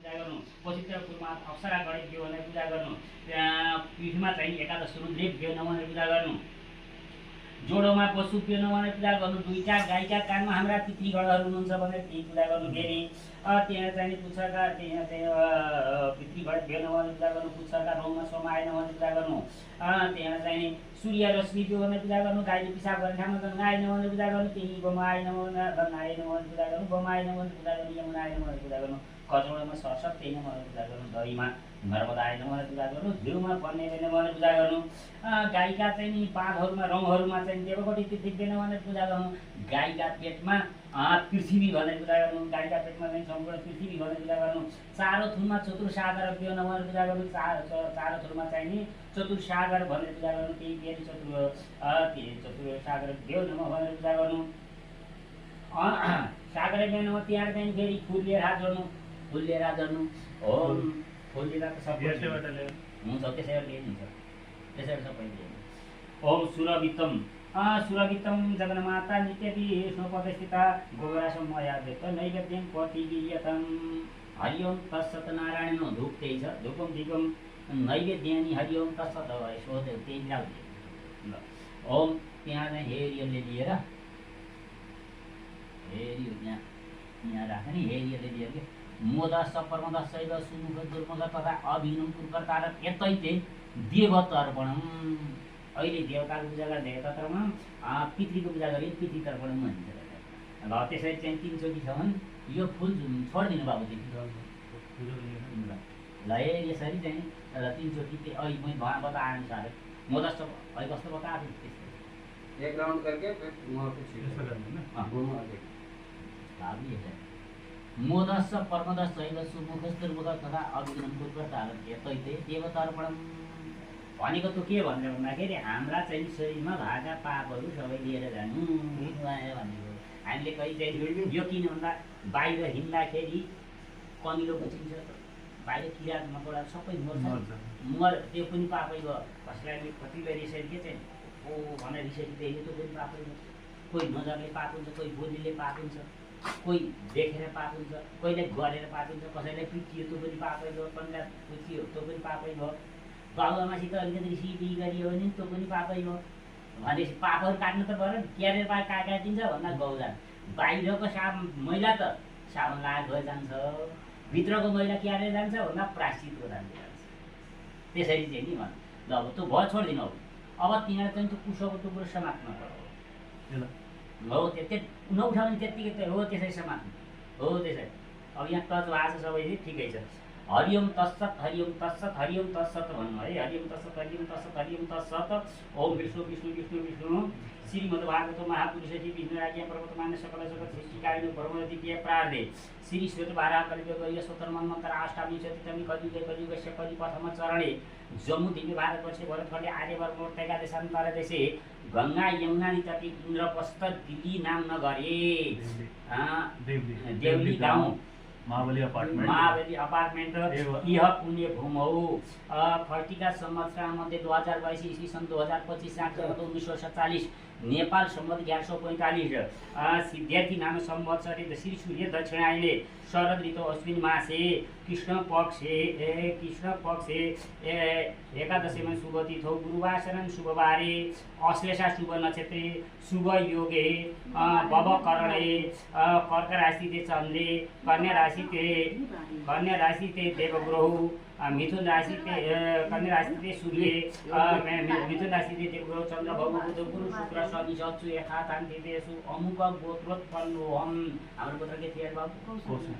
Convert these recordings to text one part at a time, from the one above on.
पूजा गर्नु, पवित्र कुलमा अप्सरा गणेश देव भनेर पूजा गर्नु, पीठमा चाहिँ एकादश रुद्रेव देव भनेर पूजा गर्नु, जोडोमा पशु पिउनु भनेर पूजा गर्नु, दुईटा गाईका कानमा हाम्रा पितृगणहरू हुनुहुन्छ भनेर ती पूजा गर्नु फेरि त्यहाँ चाहिँ पुच्छरका त्यहाँ चाहिँ पितृगण भेट्नु भनेर पूजा गर्नु, पुच्छरका रौमा सोमा आएन भनेर पूजा गर्नु, त्यहाँ चाहिँ सूर्य रश्मि त्यो भनेर पूजा गर्नु, गाईले पिसाब गर्ने ठाउँमा गङ्गा आएन भनेर पूजा गर्नु, त्यही गोमा आएन भनेर गङ्गा आएन भनेर पूजा गर्नु, गोमा आएन भनेर पूजा गर्नु, यमुना आएन भनेर पूजा गर्नु, कचौडामा सरसप त्यही नै भनेर पूजा गर्नु, दहीमा नर्मदा आएन भनेर पूजा गर्नु, घिउमा पन्ने बेन भनेर पूजा गर्नु, गाईका चाहिँ नि पातहरूमा रङहरूमा चाहिँ देवकोटी तिथिक्दैन भनेर पूजा गर्नु, गाईका पेटमा पृथ्वी भनेर पूजा गर्नु, गाईका पेटमा चाहिँ सम्पूर्ण पृथ्वी भनेर पूजा गर्नु, चारो थुनमा चतुर्सागर पिउन भनेर पूजा गर्नु, चारो थुनमा चाहिँ नि चतुर्सागर भनेर पूजा गर्नु, त्यही फेरि चतुर्सागर देव नम भनेर पूजा गर्नु, सागरे बेन तिहार चाहिँ फेरि फुल लिएर हात जोड्नु, फुल लिएर हात जोड्नु, ओम फुल लिएर त सबै हुन्छ, त्यसैबाट लिइन्छ, त्यसैबाट सबै लिइन्छ। ओम सुरवित्तम सुरवित्तम जगन्माता नित्यति स्नोपदस्थिता गोबरासम मयादेत नैवेद्यं प्रतिगीयतम हरि ओम तत्सत नारायण धूप त्यही छ, धूपम दीपम नैवेद्यानि हरि ओम तत्सत यसो त्यही लाउने ल। ओम त्यहाँ चाहिँ हेरियोले लिएर हेरियो यहाँ राख्ने नि हेरियोले लिएर के मोदस परमदस शैव सुमुख दुर्मुख तथा अभिनम कुर्कर्ता यतै चाहिँ देवतर्पणम अहिले देवताको पूजा गर्ने देवतामा पितृको पूजा गरे पितृतर्पण भनिन्छ ल। त्यसरी चाहिँ 3 चोटि छ भने यो फुल छोडिदिनु बाबुजी ल यसरी चाहिँ 3 चोटि अहिले मैले बताए अनुसार मोदस अहिले कस्तो बताएको थिएँ एक राउंड करके फिर वहाँ पे छींटना करना दोनों आगे भाभी है मोदस परमदस शैव सुमुख दुर्मुख तथा अभिनम कुर्कर्ता यतै देवतर्पणम भनेको त के भनेर भन्दाखेरि हाम्रा चाहिँ शरीरमा भागा पापहरू सबै लिएर जानु भनेको। हामीले कहीँ चाहिँ यो किन भन्दा बाहिर हिँड्दाखेरि कमिलो बुझिन्छ, बाहिर किरा मकोडा सबै मर त्यो पनि पापै भयो। कसैलाई कतिले रिसेट के चाहिँ ओ भनेर रिसेट देख्यो त्यो पनि पापै भयो। कोही नजरले पाप हुन्छ, कोही बोलीले पाप हुन्छ, कोही देखेर पाप हुन्छ, कोहीले गरेर पाप हुन्छ, कसैलाई पिटियो त्यो पनि पापै भयो, कसैलाई पुछियो त्यो पनि पापै भयो, बाबुआमासित अलिकति रिसिपी गरियो भने त्यो पनि पापै हो। भनेपछि पापहरू काट्नु त पऱ्यो, क्यारेर पाक काटिन्छ भन्दा गौजान बाहिरको मैला त साबुन लगाएर गएर जान्छ, भित्रको मैला क्यारेर जान्छ भन्दा प्रायश्चित जान्छ। त्यसरी चाहिँ नि भन् ल अब त्यो भयो छोडिदिनु। अब तिनीहरू चाहिँ त्यो कुसोको टुक्रो समात्नु पर्यो हो, त्यो नउठायो भने त्यत्तिकै हो त्यसरी समात्नु हो त्यसरी। अब यहाँ टच भएको छ सबै ठिकै छ। हरिओम तत्सत हरिओम तत्सत हरिओम तत्सत भन्नु है, हरिओम तत्सत हरिओम तत्सत हरिओम तत्सत। ओम विष्णु विष्णु विष्णु विष्णु श्रीमद्भागवत महापुरुषजी विष्णुराज्ञा पर्वतमान सकल जगत सृष्टिकारिणो परमद्वितीय प्रार्थे श्री श्वेत भारा कलियुग यशोत्तर मन्त्र अष्टामी चतुर्थमी कलियुग कलियुगस्य कलिपथम चरणे जम्मूद्वीपे भारतवर्षे भरतखण्डे आर्यवर्मोर्तेका देशान्तरा देशे गङ्गा यमुना नितटी इन्द्रप्रस्थ दिल्ली नाम नगरे देवली गाउँ महाबली अपार्टमेंट यह पुण्य भूमौ खर्टिका संवत्सरामध्ये 2022 ईस्वी सन 2025 सात 1947 नेपाल सम्वत 1145 सिद्धार्थी नाम संवत्सरे श्री सूर्य दक्षिणायने शरद ऋतु अश्विन मासे कृष्ण पक्षे एकादशीमा शुभ तिथौ गुरुवासरन शुभबारे अश्लेषा शुभ नक्षत्रे शुभ योगे भवकरणे कर्क राशि ते चन्द्रे कन्या राशि ते देवग्रहु मिथुन राशि ते कन्या राशि ते सूर्य मिथुन राशि ते देवग्रह चन्द्र भव बुध गुरु शुक्र शनि सत्सु एकातान्तितेषु अमुक गोत्रोत्पन्नोऽहम्। हाम्रो गोत्र के थियो बाबु?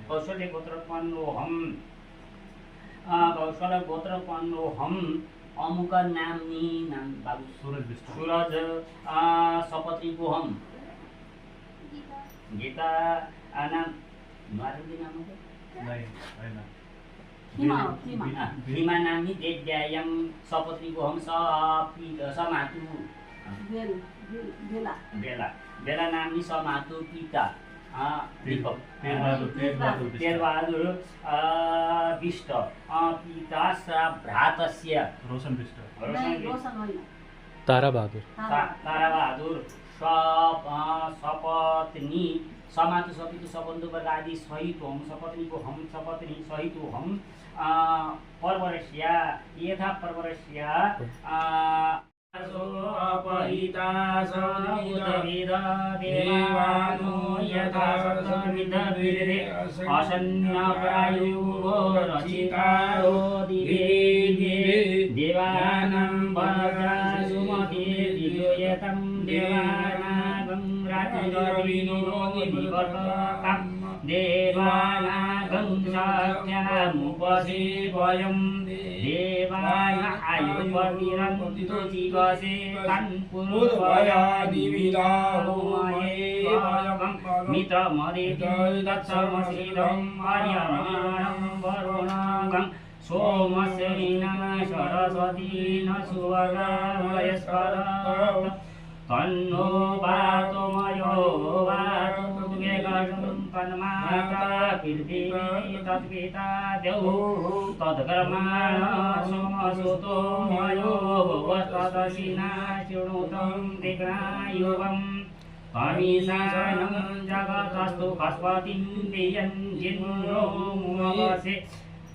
कौशल्य गोत्रोत्पन्नोऽहम्। कौशल गोत्रोत्पन्नोऽहम् अमुक नाम्नी नाम बाबु सूरज सपत्नीकोऽहम्। गीता नाम मारुति नाम नहीं हैन भीमा नाम्नी देव्यायम सपत्नीकोऽहम् समातु बेला नाम्नी समातु पिता तेजबहादुर विष्ट पिता भ्रातस्य रोशन विष्ट ताराबहादुर सपत्नी समातु सपितु सबंधु वर्ग आदि सहित हम सपत्नीको हम सपत्नी सहित हम पर्वरस्या यथा पर्वरस्या अपहिता समुदविद देवानो यथा सतमिदविदे असन्नप्रायो रचितारो दिवे देवानां वज्रसुमते दिव्यतं देवानागं रातिरविनो निवर्तकं देवानागं सत्यामुपसेवयं देवाय आयुर्वर्तिरन्तु जीवसे तन्पूर्वया दिविदाहोमयेवयं मित्रमदेति तत्सर्वसीदं आर्यमाणं वरुणागं सोमश्रीना सरस्वती न सुवर्णमयस्कर तन्नो वातोमयो वातो वेगं तन्माता पृथिवी तत्पिता देवो तत्कर्माण सोमसुतो मयो भवस्तदशिना शृणुतं दिग्नायुगं कमिशानं जगतस्तु पशुपतिं वियञ्जिन्नो मुमवसे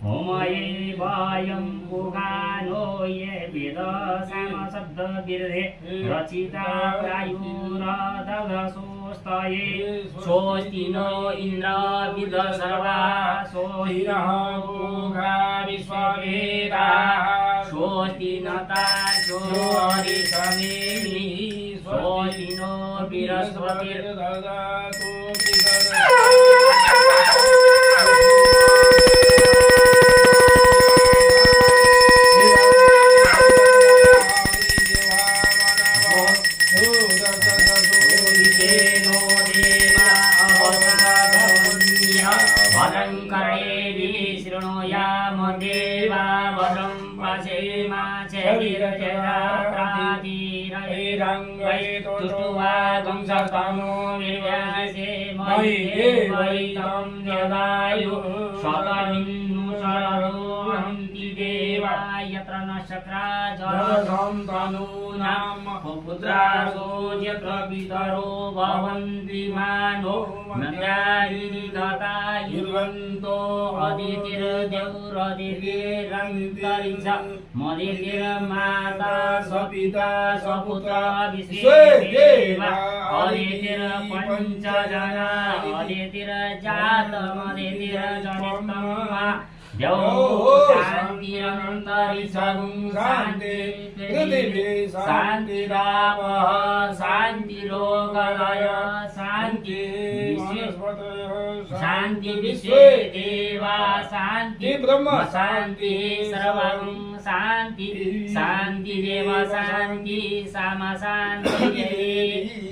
होमये वायं पुगानो ये वेदसामशब्दविरधे रचिता प्रायुरदघसोस्तये स्वस्ति नो इन्द्र विदसर्वा सोहिरः पुगा विश्ववेदाः स्वस्ति नताशो हरिशमेनि स्वस्ति नो बृहस्पतिर्ददातु गंसर्तनो विव्यासे मयि वैतं यदायु शतमिन्नुसरो हन्ति देवा यत्र न शक्रा जलधं तनूनां पुत्रासो यत्र पितरो भवन्ति मानो नन्द्यायिनि दता युर्वन्तो अदितिर्देवरदितिरन्तरिक्ष मदितिर्माता सपिता सपुत्र विश्वेदेवा अदितिर्पञ्चजना अदितिर्जातमदितिर्जनितमा देवो शान्तिरन्तरिक्षं शान्ति पृथिवी शान्तिरापः शान्तिरोगलय शान्ति शान्ति विश्वे देवा शान्ति ब्रह्म शान्ति सर्वं शान्ति शान्ति देव शान्ति सामा शान्ति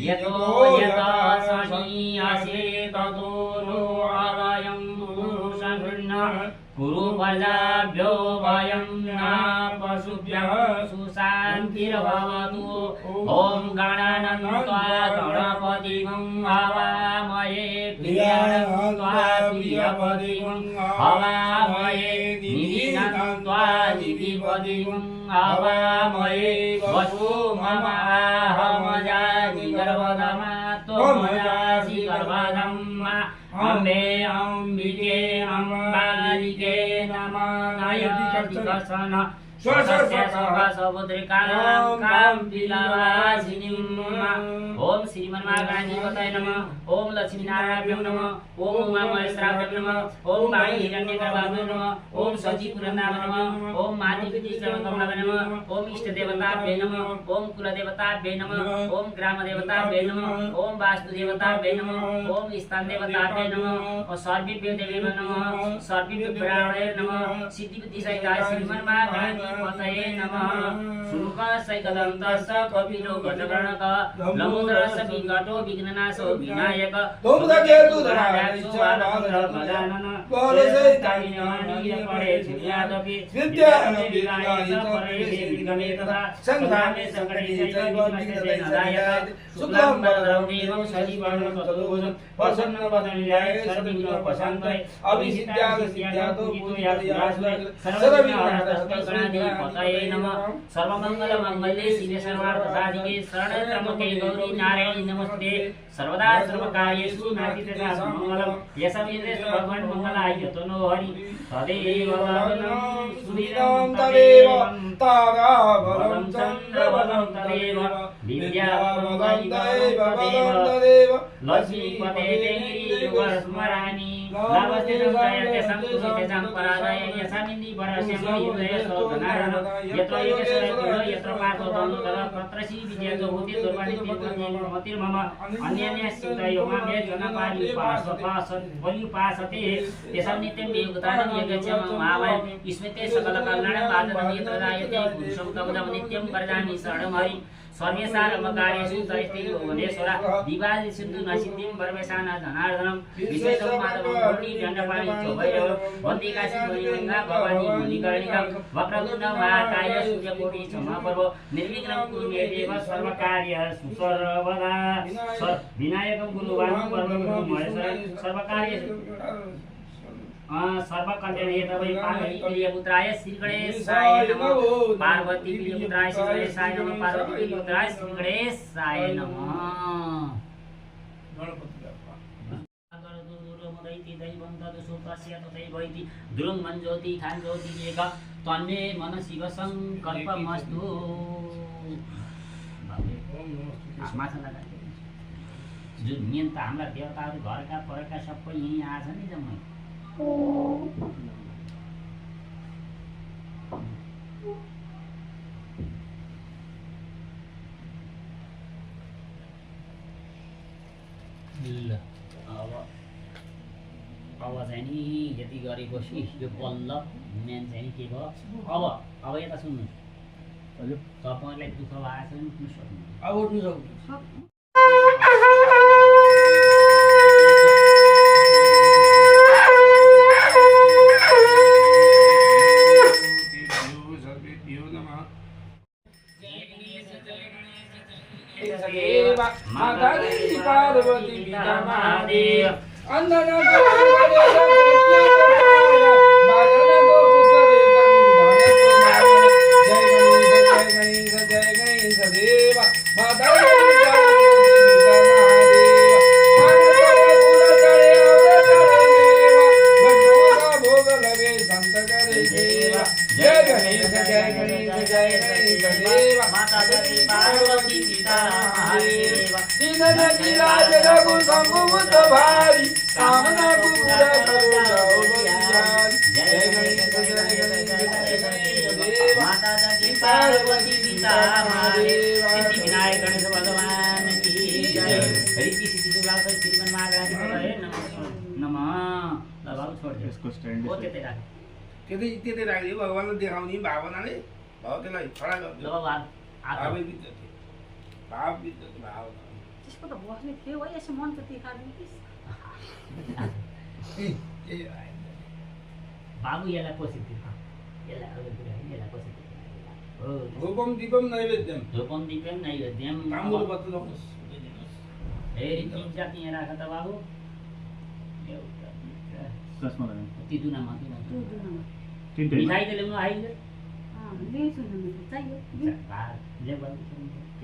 यतो यतो शनीयसे ततो नो अवयं पुरुषगृह्ण कुरु प्रजाभ्यो वयं न पशुभ्यः सुशान्तिर्भवतु ॐ गणानन्त्वा गणपतिं हवामहे प्रियानन्त्वा प्रियपतिं हवामहे निधिनन्त्वा निधिपतिं हवामहे वसु ममाहमजाति गर्भदमात्तो मजासि गर्भदम्मा अम्बे अम्बिके अम्बालिके नमः नयतिकर्षण स्वस्य सहस्रपुत्रिकां कां पिलावासिनीं ओम श्रीमन्महागणाधिपतये नमः ओम लक्ष्मीनारायणाभ्यो नमः ओम उमामहेश्वराभ्यो नमः ओम वाणी हिरण्यगर्भाभ्यो नमः ओम सचिपुरन्दाभ्यो नमः ओम मातृपितृश्रवणकमलाभ्यो नमः ओम इष्टदेवताभ्यो नमः ओम कुलदेवताभ्यो नमः ओम ग्रामदेवताभ्यो नमः ओम वास्तुदेवताभ्यो नमः ओम स्थानदेवताभ्यो नमः और सर्वेभ्यो देवेभ्यो नमः सर्वेभ्यो ब्राह्मणे नमः सिद्धिबुद्धिसहिताय श्रीमन्महागणाधिपतये नमः शुकसैकदन्तस्य कपिलो गजगणक लमुद्रस्य विकटो विघ्ननाशो विनायक गजानन परे छिन्यादपि विद्यानविद्यायितपरे तथा संघामे संकटे शुक्लं वरदं देवं सजीवनं तदोजं प्रसन्नवदनाय सर्वविघ्नोपशान्तये अभिसिद्ध्यादो सिद्ध्यादो पूजयादि सर्वविघ्नहरस्तस्मै गणाधिपतये नमः सर्वमङ्गलमङ्गल्ये शिवे सर्वार्थसाधिके शरण्ये त्र्यम्बके गौरी नारायणी नमस्ते सर्वदा सर्वकार्येषु नास्ति मङ्गलं यशमेन्द्रे भगवान् मङ्गलाय तनो हरि तदेव वदनं सुदिनं तदेव ताराबलं चन्द्रबलं तदेव विद्याबलं तदेव लक्ष्मीपते देवी नमस्ते संजयते संकुचिते संपरादय यशमिन्दी वरस्यं हृदय सौधनारायण यत्र योगेश्वर यत्र पार्थो तनुतर प्रत्रसी विद्यातो होति दुर्वाणि तिरुपति मम अन्य सिद्धयो मामे जनपालि उपासते तेषां नित्यं योगदानं यज्ञं महावय स्मृते सकल कल्याणं बाधनं यत्र रायते पुरुषं तवदं नित्यं वरदानि शरणं हरि सर्वेसारमकार्येषु तैस्ते भुवनेश्वर दिवालि सिन्धु नसिद्धिं परमेशान धनार्दनं विशेषं माधवं कोटि दण्डपाणि चौभैरव वन्दिकाशी गङ्गा भवानी मणिकर्णिका वक्रतुण्ड महाकाय सूर्यकोटि समप्रभ निर्विघ्नं कुरु मे देव सर्वकार्येषु सर्वदा विनायकं गुरुवान् परमगुरु महेश्वर सर्वकार्येषु सर्वकल्याणहेतवे पार्वती प्रियपुत्राय श्रीगणेशाय नमः पार्वती प्रियपुत्राय श्रीगणेशाय नमः पार्वती प्रियपुत्राय श्रीगणेशाय नमः ध्रुव मंज्योति खान ज्योति एक तन्मे मन शिव संकल्पमस्तु जुन मेन त हाम्रा देवताहरू घरका परका सबै यहीँ आछ नि जम्मै अब चाहिँ नि यति गरेपछि यो बल्ल मेन चाहिँ के भयो अब यता सुन्नु तपाईँलाई दुःख भएको छ नि उठ्नु सक्नु अब उठ्नु सक्नु माता पार्वती पिता महादेव अंधना को त्यतै राखिदियो भगवानलाई देखाउने भावनाले भाव त्यसलाई खडा गरिदियो त्यसको त बस्ने थियो है यसो मन त देखादिनु बाबु यसलाई पसिदियो यसलाई अरू कुरा होइन यसलाई पसिदियो हो धूपम दीपम नैवेद्यम ताम्बुल बत्ती लाउनुहोस् हेरी तीन जाति यहाँ राख त बाबु एउटा चस्मा लगाउनु ती दुना माथि तिनटै मिठाई त ल्याउनु आइले ल्याउँछु नि चाहियो ले बाबु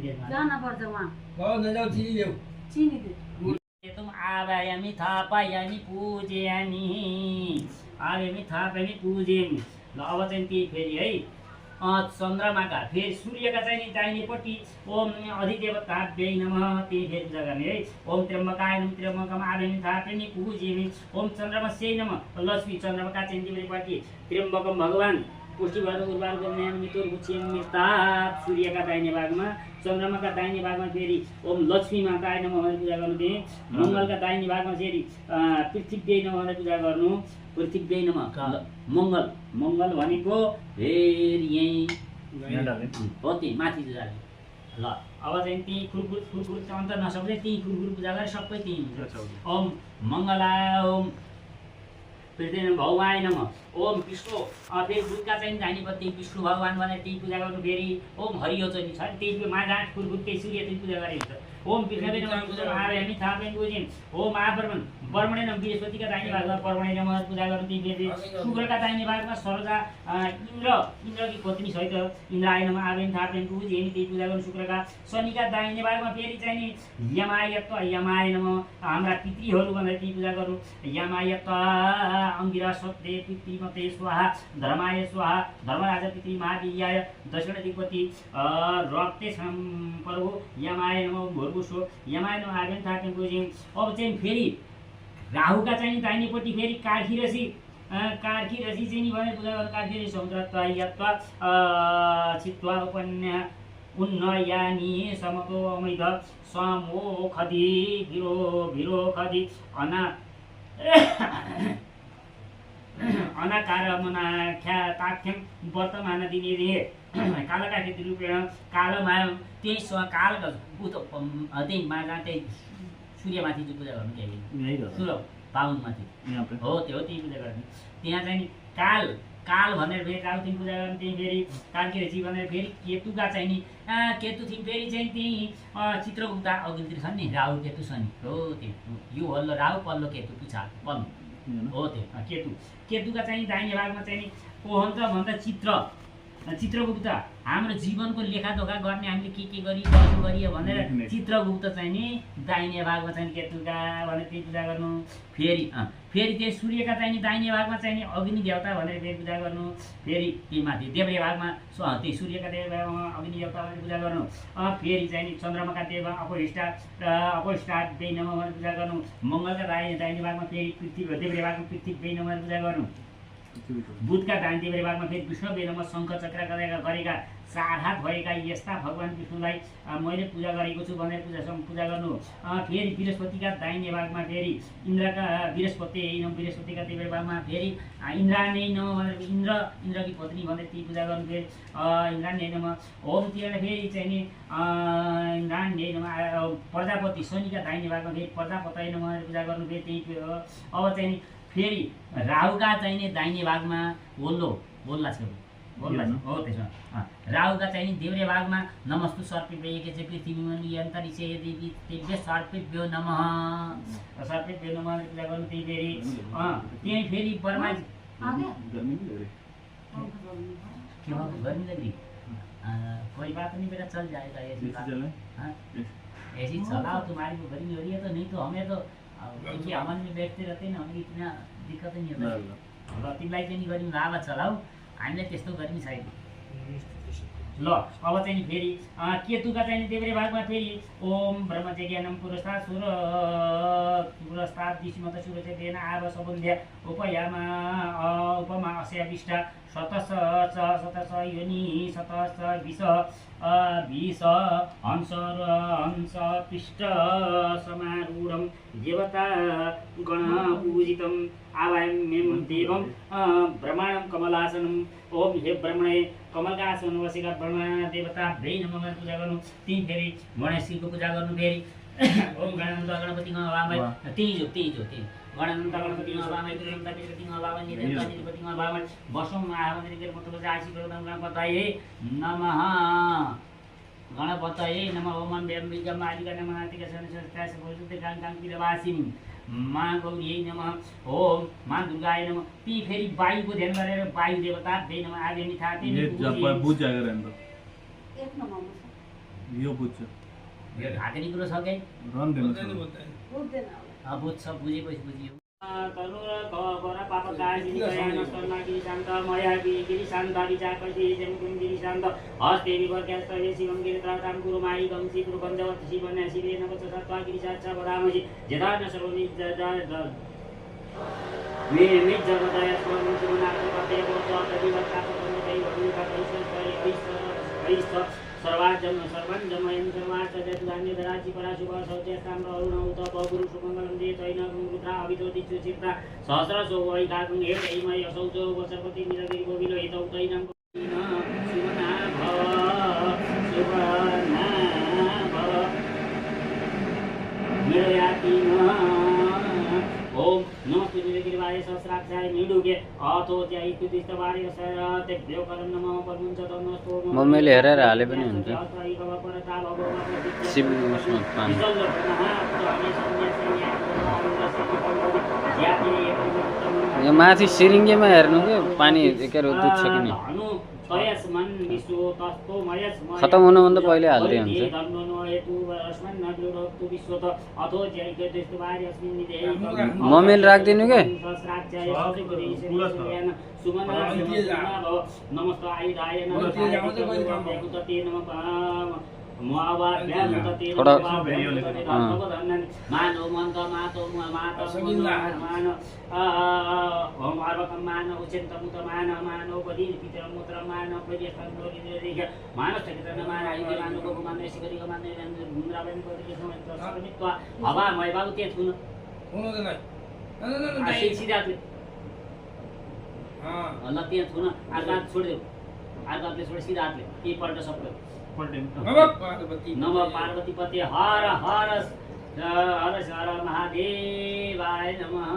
जान पर्छ उहाँ नजाऊ चिनी ल्याऊ चिनी दे तुम आवायामी थापायामी पूजयामी आवायामी थापायामी पूजेमी ल अब चाहिँ ती फेरि है चन्द्रमाका फेरि सूर्यका चाहिँ नि दाहिनेपट्टि ओम अधिदेवताभ्यै नमः त्यही फेरि पूजा गर्ने है ओम त्र्यम्बकाय नमः त्र्यम्बकम आवायामी थापायामी पूजेमी ओम चन्द्रमस्यै नमः लक्ष्मी चन्द्रमाका चाहिँ तिमीपट्टि त्र्यम्बकम भगवान पुष्टिबाट उर्वार गर्ने मितुर गुच्छेन मिता सूर्यका दाहिने भागमा चन्द्रमाका दाहिने भागमा फेरि ओम लक्ष्मी माताय नमः भनेर पूजा गर्नु दिए मङ्गलका दाहिने भागमा फेरि पृथ्वीयै नमः भनेर पूजा गर्नु पृथ्वीयै नमः मङ्गल भनेको फेरि यही हो त्यही माथि जाने ल अब चाहिँ त्यही खुरखुर अन्त नसक्दै त्यही खुरखुर पूजा गरे सबै त्यही हुन्छ ओम मङ्गलाय ओम पृथ्वी भगवान नमः ओम विष्णु फेरि दुधका चाहिँ जानेपत्ति विष्णु भगवान भनेर त्यही पूजा गर्नु फेरि ओम हरियो चाहिँ छ त्यही माझा खुरखुर त्यही सूर्य त्यही पूजा गरे हुन्छ ओम पृथ्वी नमः पूजा आरयामि थापयामि पूजयामि ओम महाब्रह्मण ब्रह्मणे नमः बृहस्पतिका दाहिने भागमा ब्रह्मणे नमः पूजा गर्नु ती फेरि शुक्रका दाहिने भागमा सरोजा इन्द्रकी पत्नी सहित इन्द्राय नमः आरयामि थापयामि पूजयामि ती पूजा गर्नु शुक्रका शनिका दाहिने भागमा फेरि चाहिँ नि यमाय नमः हाम्रा पितृहरू भनेर ती पूजा गर्नु यमायत्व अंगिरा सत्य पितृमते स्वाहा धर्माय स्वाहा धर्मराजा पितृ महावीर्याय दक्षिणाधिपति रक्ते छम प्रभु यमाय नमः भूर्भुसो यमाय नमः आर्यन थापयामि पूजयामि अब चाहिँ फेरि राहुका चाहिँ दाहिनेपट्टि फेरि कार्खी रसी चाहिँ नि भने पूजा गर्नु कार्खी रसी समुद्रत्व यत्व चित्वा उपन्या उन्नयानि समतो अमृत समोखदि भिरोखदि अनाकारमनाख्याताख्यं वर्तमान दिने कालकाखेति रूपेण कालमाय त्यही काल त्यही मागा त्यही सूर्यमाथि चाहिँ पूजा गर्नु केही सूर्य बाहुनमाथि हो त्यो त्यही पूजा गर्ने त्यहाँ चाहिँ नि काल भनेर फेरि राहुथिङ पूजा गर्ने त्यही फेरि कालकेजी भनेर फेरि केतुका चाहिँ नि केतु थिङ फेरि चाहिँ त्यही चित्रगुप्ता अघिल्तिर छन् नि राहु केतु शनि हो त्यो यो हल्लो राहु पल्लो केतु पुछा पल्लो हो त्यो केतुका चाहिँ दाहिने भागमा चाहिँ नि को हुन्छ भन्दा चित्रगुप्त हाम्रो जीवनको लेखाजोखा गर्ने हामीले के गरी गर्नु गरियो भनेर चित्रगुप्त चाहिँ नि दाहिने भागमा चाहिँ केतुका भनेर त्यही पूजा गर्नु फेरि त्यही सूर्यका चाहिँ नि दाहिने भागमा चाहिँ नि अग्नि देवता भनेर फेरि पूजा गर्नु फेरि त्यही माथि देब्रे भागमा त्यही सूर्यका देव भागमा अग्नि देवता भनेर पूजा गर्नु फेरि चाहिँ नि चन्द्रमाका देव अपस्टार बेइ नमः भनेर पूजा गर्नु मङ्गलका दाहिने भागमा फेरि पृथ्वी देब्रे भागमा पृथ्वी बेइ नमः भनेर पूजा गर्नु बुधका दाहिने देब्रे भागमा फेरि विष्णु बेइ नमः शङ्ख चक्र गरेका 4 हात भएका यस्ता भगवान् विष्णुलाई मैले पूजा गरेको छु भनेर पूजा गर्नु फेरि बृहस्पतिका दाहिने भागमा फेरि बृहस्पतिका देब्रे भागमा फेरि इन्द्राणी नमः भनेर इन्द्रकी पत्नी भनेर ती पूजा गर्नु फेरि इन्द्राणी नमः ओमतिर फेरि चाहिँ नि इन्द्राणी नमः प्रजापति शनिका दाहिने भागमा फेरि प्रजापति नमः भनेर पूजा गर्नु फेरि त्यही अब चाहिँ नि फेरि राहुका चाहिँ नि दाहिने भागमा बोल्ला छ हो त्यसमा राहुका चाहिँ नि देब्रे भागमा नमस्तु सर्पेभ्यो एके पृथ्वी यन्तरिक्षे यदि तेभ्य सर्पेभ्यो नमः पूजा गर्नु त्यही फेरि त्यही फेरि बर्मा गर्मी लगी कोई बात नहीं बेटा चल जाएगा ऐसी चलाओ तुम्हारी गर्मी हो रही है तो नहीं तो हमें तो क्योंकि हमारे व्यक्ति रहते हैं हमें इतना दिक्कत नहीं होता र तिमीलाई चाहिँ गर्मी लाभा चलाऊ हामीलाई त्यस्तो गर्मी छैन ल अब चाहिँ नि फेरि केतुका चाहिँ देब्रे भागमा फेरि ओम ब्रह्मज्ञानम पुरस्तात् दिशिमत सूर्यचेन आव सबन्ध्या उपमा अस्याविष्टा शतस योनि शतस विष हंस पृष्ठ समारूढं देवता गण पूजितं आवायं देवं ब्रह्माणं कमलासनम् ओम हे ब्रह्मणे कमलकासन बसेका ब्रह्म देवता भ्रै नमः पूजा गर्नु त्यही फेरि गणेशजीको पूजा गर्नु फेरि ओम गणानन्द गणपति नमः त्यही गणानन्द गणपति नमः गणपति नमः निरंजनपति नमः बसों आवानिके मतलब आशी गणपतये नमः गणपतये नमः ओम बेम्बिजम आदिका नमः आदिका संस्था सबुद्ध कांकिरवासिनी माँ गौरी नमः ओम माँ दुर्गाय नमः ती फेरि वायुको ध्यान गरेर वायु देवता भ्रै नमः आर्यमि थापे बुझ जाएगा रंदो एक नम्बर यो बुझ यो ढाकनी कुरो छ के रन देनु बुझ्दैन बुझ सब बुझेपछि बुझियो तनुर गरा पापकाय गिरिकायन स्तरमा गिरिशान्त मया गिरिशान्त विचारपति जमकुम गिरिशान्त हस्ते विवर्ग्यास्तये शिवं गिरित्रातां गुरुमायि गंसी गुरुबन्धवत् शिवन्या शिवे नवच सत्त्वा गिरिशाच्च वदामसि यथा न सर्वनि मे जगदय स्वं शिवनाथपते गोत्रविवर्ता पतन्दै वदुका सर्वाञ्जमयं सर्वार्थजतुधान्यधराचि पराशुभ शौचस्ताम्र अरुण उत पगुरु सुमङ्गलं दे तैन रुद्रा अभिज्योतिषु चित्रा सहस्रशो वैकाकुं हेतैमय असौचो वसर्पति निरगिरि गोविलो हेतौ तैनं सुमना भव निर्याति ओम नमस्ते गिरिवाय सहस्राक्षाय निडुगे अथो ज्याइ कुदिस्तवारे तेभ्यो करम नमः परमञ्च तन्नस्तो मम्मीले हेरेर हाले पनि हुन्छ शिव उसमा पानी यहाँ माथि सिरिङ्गेमा हेर्नु के पानी एकै दुध छ कि नि खतम हुनुभन्दा पहिले हाल्दै हुन्छ मम्मीले राखिदिनु के थोड़ा मानो मन का मातो मातो मानो ओम आर्वकम मानो उचित मुत मानो मानो पदी पितर मुत्र मानो पदी संतोषी देख मानो सकितन मानो आयुधि मानो को मानो सिकरी को मानो रावण को के समय तो समित्व हवा मय बाबु तेज हुनु हुनु देलाई न आशी सिधाले हां अल्लाह तेज हुनु आगात छोड देऊ आगातले छोड सिधाले के पल्ट सबै नमः पार्वती पते हर हर हर हर महादेवाय नमः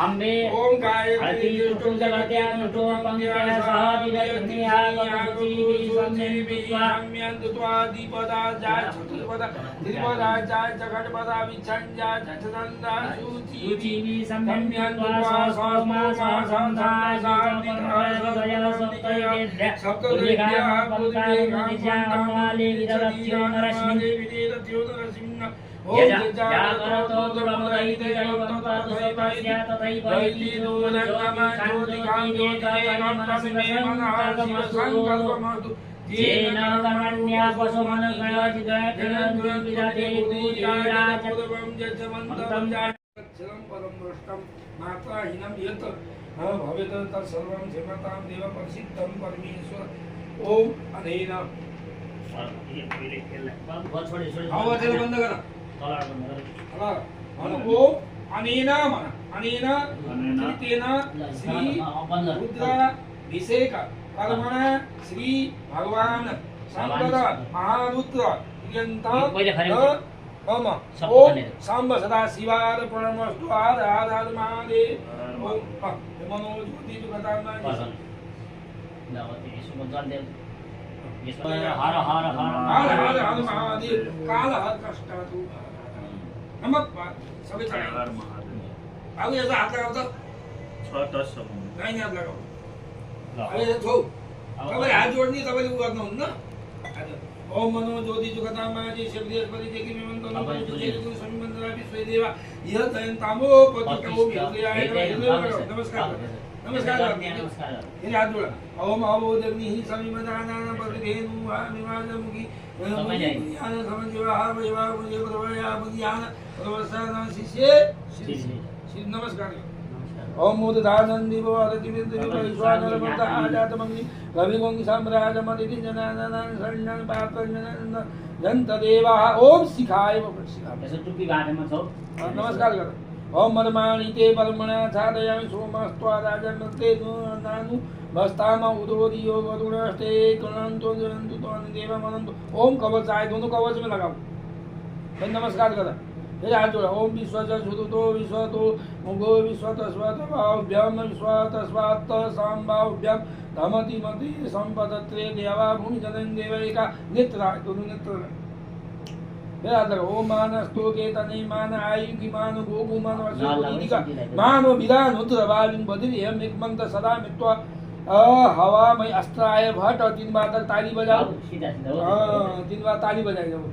अम्बे ओम काय अति तुतु जगत्यानुतो पंक्तया सहविदयन्या गमति संमेविद्वाम्यन्तुत्वा दीपदा जाय चतुर्पदा त्रिपदा जाय जगत्पदा विचंजा चतुरंदा सूचि सम्यन्तुत्वा सोमा संसा शान्तिः सप्तये सप्तदेव्या पुरुषेभ्यः अम्माले विदरत्यो नरसिंह यजा जागरतो दुरमदयिते जयवन्तः तथैव तथैवैति दूरजगन्माज्योतिकाङ्गेकाकर्मसिमेमनः येन कर्मण्या पशुमनुगणजिगणविदते पूजाराजपूर्वं यज्ञवन्तं जायच्छलं परं दृष्टं मात्राहीनं यत् भवेत् तत्सर्वं क्षमतां देव प्रसिद्धं परमेश्वर ओम अनेन आवाजले बन्द गर ओम अनेन अनेन कृतेन श्री रुद्र अभिषेक कर्मण श्री भगवान शंकर महारुद्र मम ओम सांब सदा शिवाय प्रणमस्तु आधार महादेव ओम मनोज्योति जुगतामा हर हर हर हर हर महादेव काल हर कष्टातु नमः सबै हर महादेव अब यो हात लगाउ त 6 10 गाइन हात लगाउ अब यो छौ तपाईले हात जोड्नी तपाईले उ गर्नु हुन्न ओम मनो ज्योति जुगतामा जी शिवदेशपति देखि मेमन्त नमः ज्योति समिमन्दरा विश्वदेवा यह दयन तामो पतितो विहृदयाय नमस्कार नमस्कार ये हाथ जोड़ा ओम अवो देवनी ही समिमदाना पतिधेनु निवाजमुखी ज्ञान समझवा वैवा मुझे प्रवया बुद्धियान प्रवसाना शिष्य श्री नमस्कार ओम मुददानंदी भवति विश्वानर भक्त आजात मंगली रवि गोंग साम्राज्य मदिति जनानन शरणन पापन जंत देवा ओम शिखाय त्यसो टुप्पी बारेमा छौ नमस्कार गर ओम मदमाणि ते परमणा छादयामि सोमस्त्वा राजन्ते नानु भस्तामा उदोदियो वरुणस्ते तुनंतो जरंतु तो देव मनंतो ओम कवच आए दोनों कवच में लगाओ फिर नमस्कार कर फिर हाथ जोड़ा ओम विश्वज सुदुतो विश्वतो मुगो विश्वतस्वत भाव्यम विश्वतस्वत संभाव्यम धमति मति संपदत्रे देवा भूमि जनन देवैका नेत्र दोनों नेत्र ओम मानस्तु केतने मान आयुकी मान गोगु मान वशोदिका मानो विधान उत्र वालिं बद्रियम एकमंत सदा मित्वा हवामय अस्त्राय भट 3 बार तक ताली बजाओ 3 बार ताली बजाई जाओ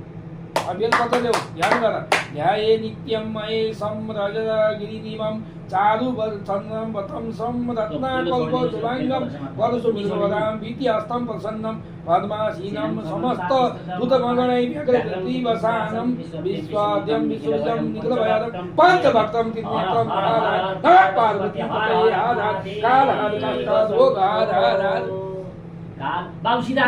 अब बेल पत्र दो ध्यान करा ध्याये नित्यम मये समरज गिरिदिमं चारु चंद्रम वतम सम रत्ना कल्प सुभांगम वरसुमिश्वराम भीति हस्तम प्रसन्नम पद्मासीनम समस्त भूतगणै व्यग्रति वसानम विश्वाद्यम विश्वजम निकलभयादम पंचभक्तम तिरुत्रम नमः पार्वती पतये आधार काल हर कष्ट भोग आधार काल बाबु सीधा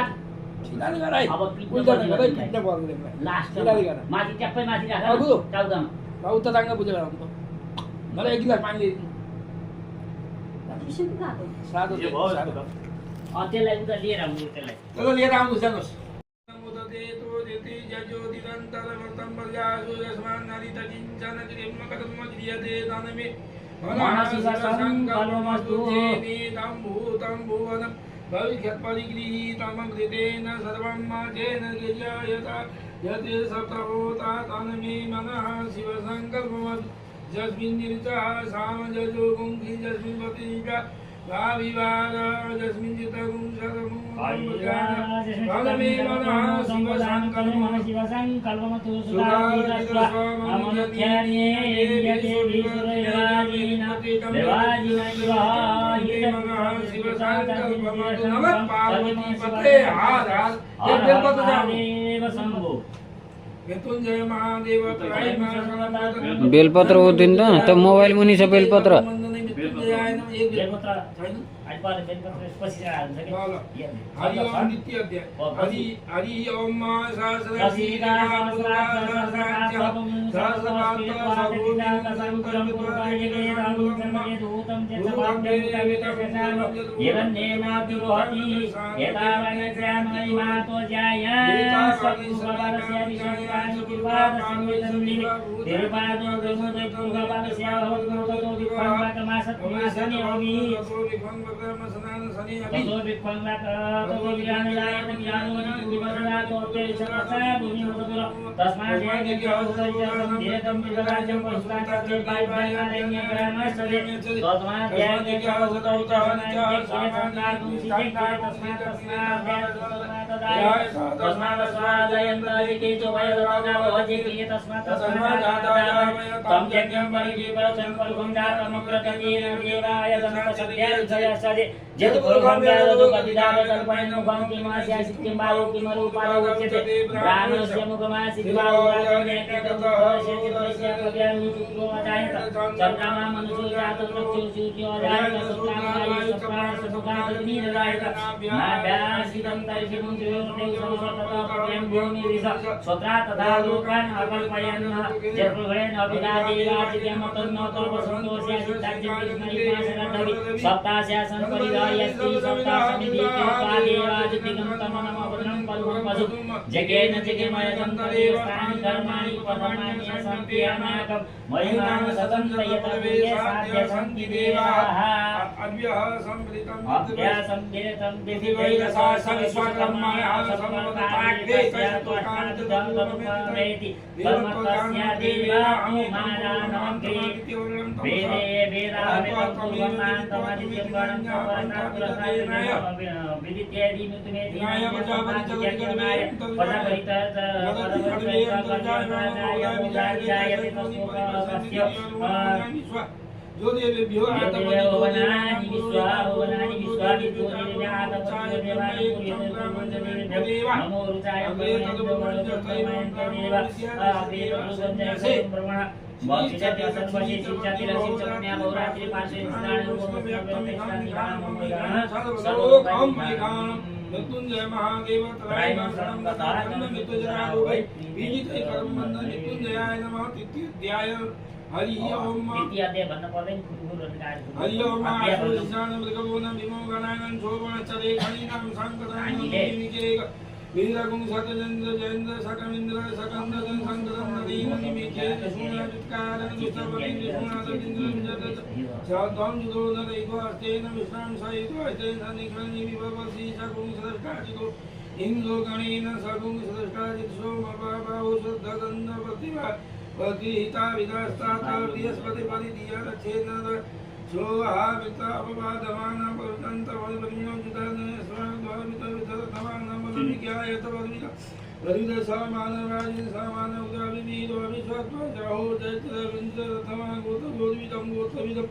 सीधा नि गराई अब उल्टा नि गराई पिट्न पर्दैन लास्ट सीधा नि गरा माथि ट्याप्पै माथि राख अगु टाउदामा बाबु त तांगा बुझेर आउँछ मलाई 1 गिलास पानी ल्याइदिनु सादो ये बहुत सादो त्यसलाई उता लिएर आउनु त्यसलाई चलो लिएर आउनु जानुहोस् नमोदते तो देति जजो दिगंतर वर्तम वर्यासु यस्मान नारित किंचन क्रिम कदम क्रियते दानमे मनसिवसं कल्पमस्तु जेनिदं भूतं भुवनं भविष्यत् परिगृहीतं कृतेन सर्वं मातेन गिर्यायता यते सप्तभूता दानमे मनः शिवसंकल्पमस्तु जस्मिन् निर्चा साम जजो गुंखि जस्मिन् पतिजा भाविवाद जस्मिन् चित्तगुं सर्वं दानमे मनः शिवसंकल्पमस्तु सुधाविदस्व अमनुख्यान्ये यते विसुरैवादीन मृत्युंजय महादेव बेलपत्र हुँदैन त मोबाइल मुनि छ बेलपत्र हरि ओम नित्य अध्याय हरि ओम मृत्युंजय महादेव मृत्युंजयाय नमः तृतीयाध्याय हरि ओम हरि ओम वीरगुं सतचंद्र जयेंद्र सकमिंद्र सकंदन संगदन नदीन निमिके सुनाचित्कारन विष्णुपति विष्णुनाथेंद्र साधं जुदो नदैको अस्तेन विश्राम सहितो अस्तेन निखलनि विभवसी सगुं सदष्टाचितो इंद्रो गणेन सगुं सदष्टाचितो मबाबाहु शुद्धगन्धपतिवा पतिहिता विदास्ताता बृहस्पति परिधिया रक्षेन सोहा विता अपवादमान परतंत वलिनो जुदन स्वाद्वामित वितरतमान नमलिक्यायत वलिता वलिद सामान राजन सामान उदाविदो विश्वत्व जाहो जयत्र विंद्र तमा गोत गोविदम गोतविदम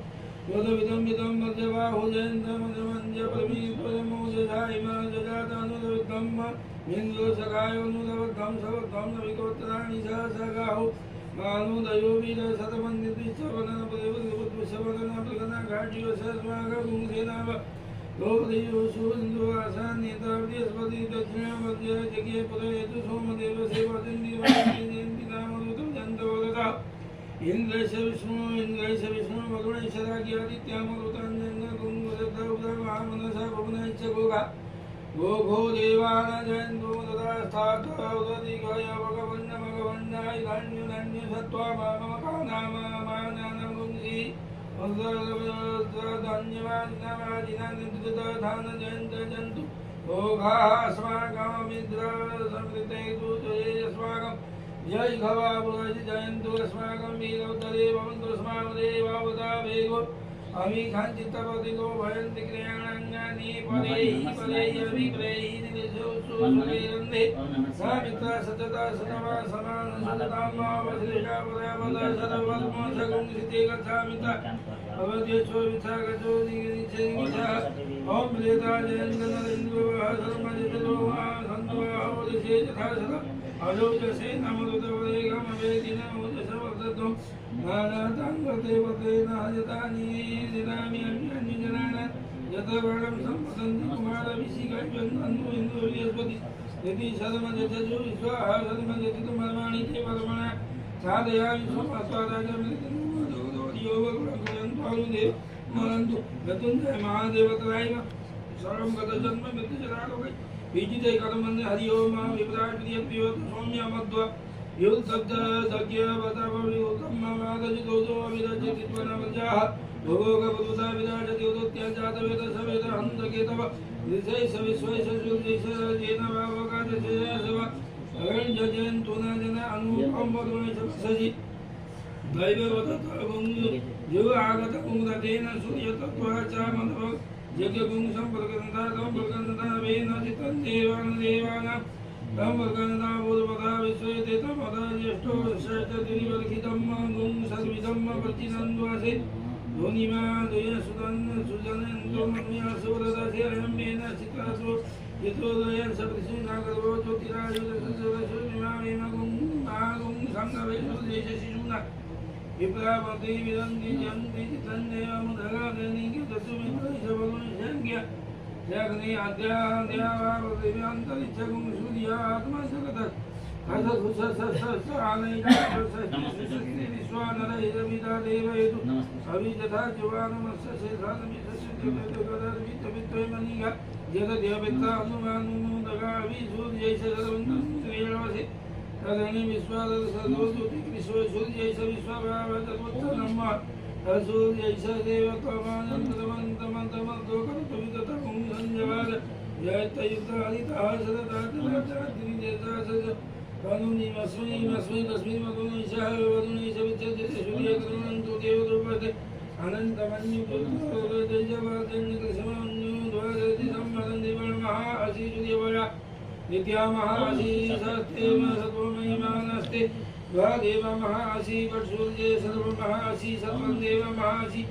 गोतविदम विदम मध्यवाहो जयंत मध्यमंज प्रवी परमो जय मा जजातनु विदम मिंद्र सगायो नुदवदम सबदम विकोत्राणि सगाहो मानु दयो वीर सतमन्दित सवनन पदेव सवनन प्रगना घाटियो सस्माग गुंसेनाव लोकदेव सुंदो आसान नेता बृहस्पति दक्षिण मध्य जगे पुरयतु सोमदेव सेवतिं दिवानि नाम दूतं जन्तवदता इंद्रस्य विष्णु वरुणेश्वरादित्यामरुतान्यङ्गुङ्गुरद्रौदमामनसा भुवनश्च गोगा गोघो देवान जयन्तो तदास्थातोदधिगय भगवन्नमगवन्नाय धान्युधन्युसत्त्वा मामकानामानानगुंसि धन्यवादिनामादिनानिर्दधान जयन्त जन्तु गोघाः अस्माकमिन्द्र समृते दूतयेस्माकं जय घवाबुधि जयन्तु अस्माकं वीरौतरे भवन्तु अस्माकदेवावता वेगो अमीखाञ्चित्तपतितो भयन्ति क्रियाणाङ्गानि पदैः अभिप्रैः निदेशोऽसुरेरन्धे सा मित्रा सतता सतमा समानसततामावश्लेषा पदापदा सतवल्मा सगुंसिते गच्छामिता अवद्येश्वर मिथा गच्छो निगिनिच्छा ॐ प्रेता जयन्तनरेन्द्रवः सर्वजितो सन्तो अवदिशे यथा सदा अजोजसे नमोदवेगमवेदिनमोजसवर्धतो नानाताङ्गते पतेन हजतानि दिनानि अन्यजनानां यतवर्णं सम्पतन्ति कुमारविशिखज्वन्नन्दो इन्दुर्यस्पति यदि सदमजजु विश्वाहा सदमजति तुमर्माणि ते परमणा साधयामि स्वस्वादाजमितियोगुणकुलन्त्वालुदेव मरन्तु मृत्युञ्जय महादेवतराय सर्वं गतजन्म मृत्युजरालोके बीजिते कर्मन्य हरि ओम विप्राट्रियप्रियोत सौम्यमद्वा योत्सब्द दग्यवतपवियोतं मादजितोजो विरजित्वनवजाः भोगवदुता विराजति उदत्याजातवेदसवेद हन्तकेतव दिशैष विश्वैष सूर्यैष जेन वावकाजसेव अगण्यजयन्तु न जन अनुपं वदुणैष सजि दैववदतगुङ्गु यो आगतगुङ्गतेन सूर्यतत्त्वाचा मधव यज्ञगुं सम्पर्कन्तां वर्गन्तावेन चित्तं देवानां तं वर्गन्ता बोधपदा विश्वयते तमदा ज्येष्ठो षष्ठतिरिवर्षितं गुं सर्विदं प्रतिनन्द्वासे ध्वनिमा द्वयसुदन् सुजनन्तोमन्या सुरदशेरम्येन चित्रासु यतोदयं सकृष्णागर्भो ज्योतिरायुधसुरसुमिमामेमगुं मागुं सङ्गवेषु देशशिशुना विप्रापति विदन्ति जन्ति चित्तन्देवमुदगादनिके तत्सुमित्रैषवगुणसंज्ञा जग्नि अद्याद्यावापृथिव्यान्तरिक्षगुं सूर्यात्मा जगतः विश्वानरैरमिता देवयतु अभिजथा जुवानमस्य शेषानमिषस्वित्तवित्तवित्तमनिगा जगद्यवित्तानुमानुदगाविसूर्यैष सर्वन्तरिणवसि तदनि विश्वादसदोजुति विश्वसूर्यैष विश्वभावतमुत्तनम् असूर्यैष देवत्वमानन्तमन्तमन्तमन्तो कर्तुविदतमुं संजवाद जयतयुक्तादितः सदतातिरिदेशासज तनुनिमस्मै तस्मै वदुनैषः वदुनैष विच्यते सूर्यकरुणन्तु देवद्रुपते अनन्तमन्युपुत्रजवादन्यकृष्णमन्युद्वारति सम्मदं देवमः असीसूर्यवरा नित्या महासी सत्यम सर्वमहिमानस्ते द्वादेव महासी वत्सूर्ये सर्वमहासी सर्वदेव महासी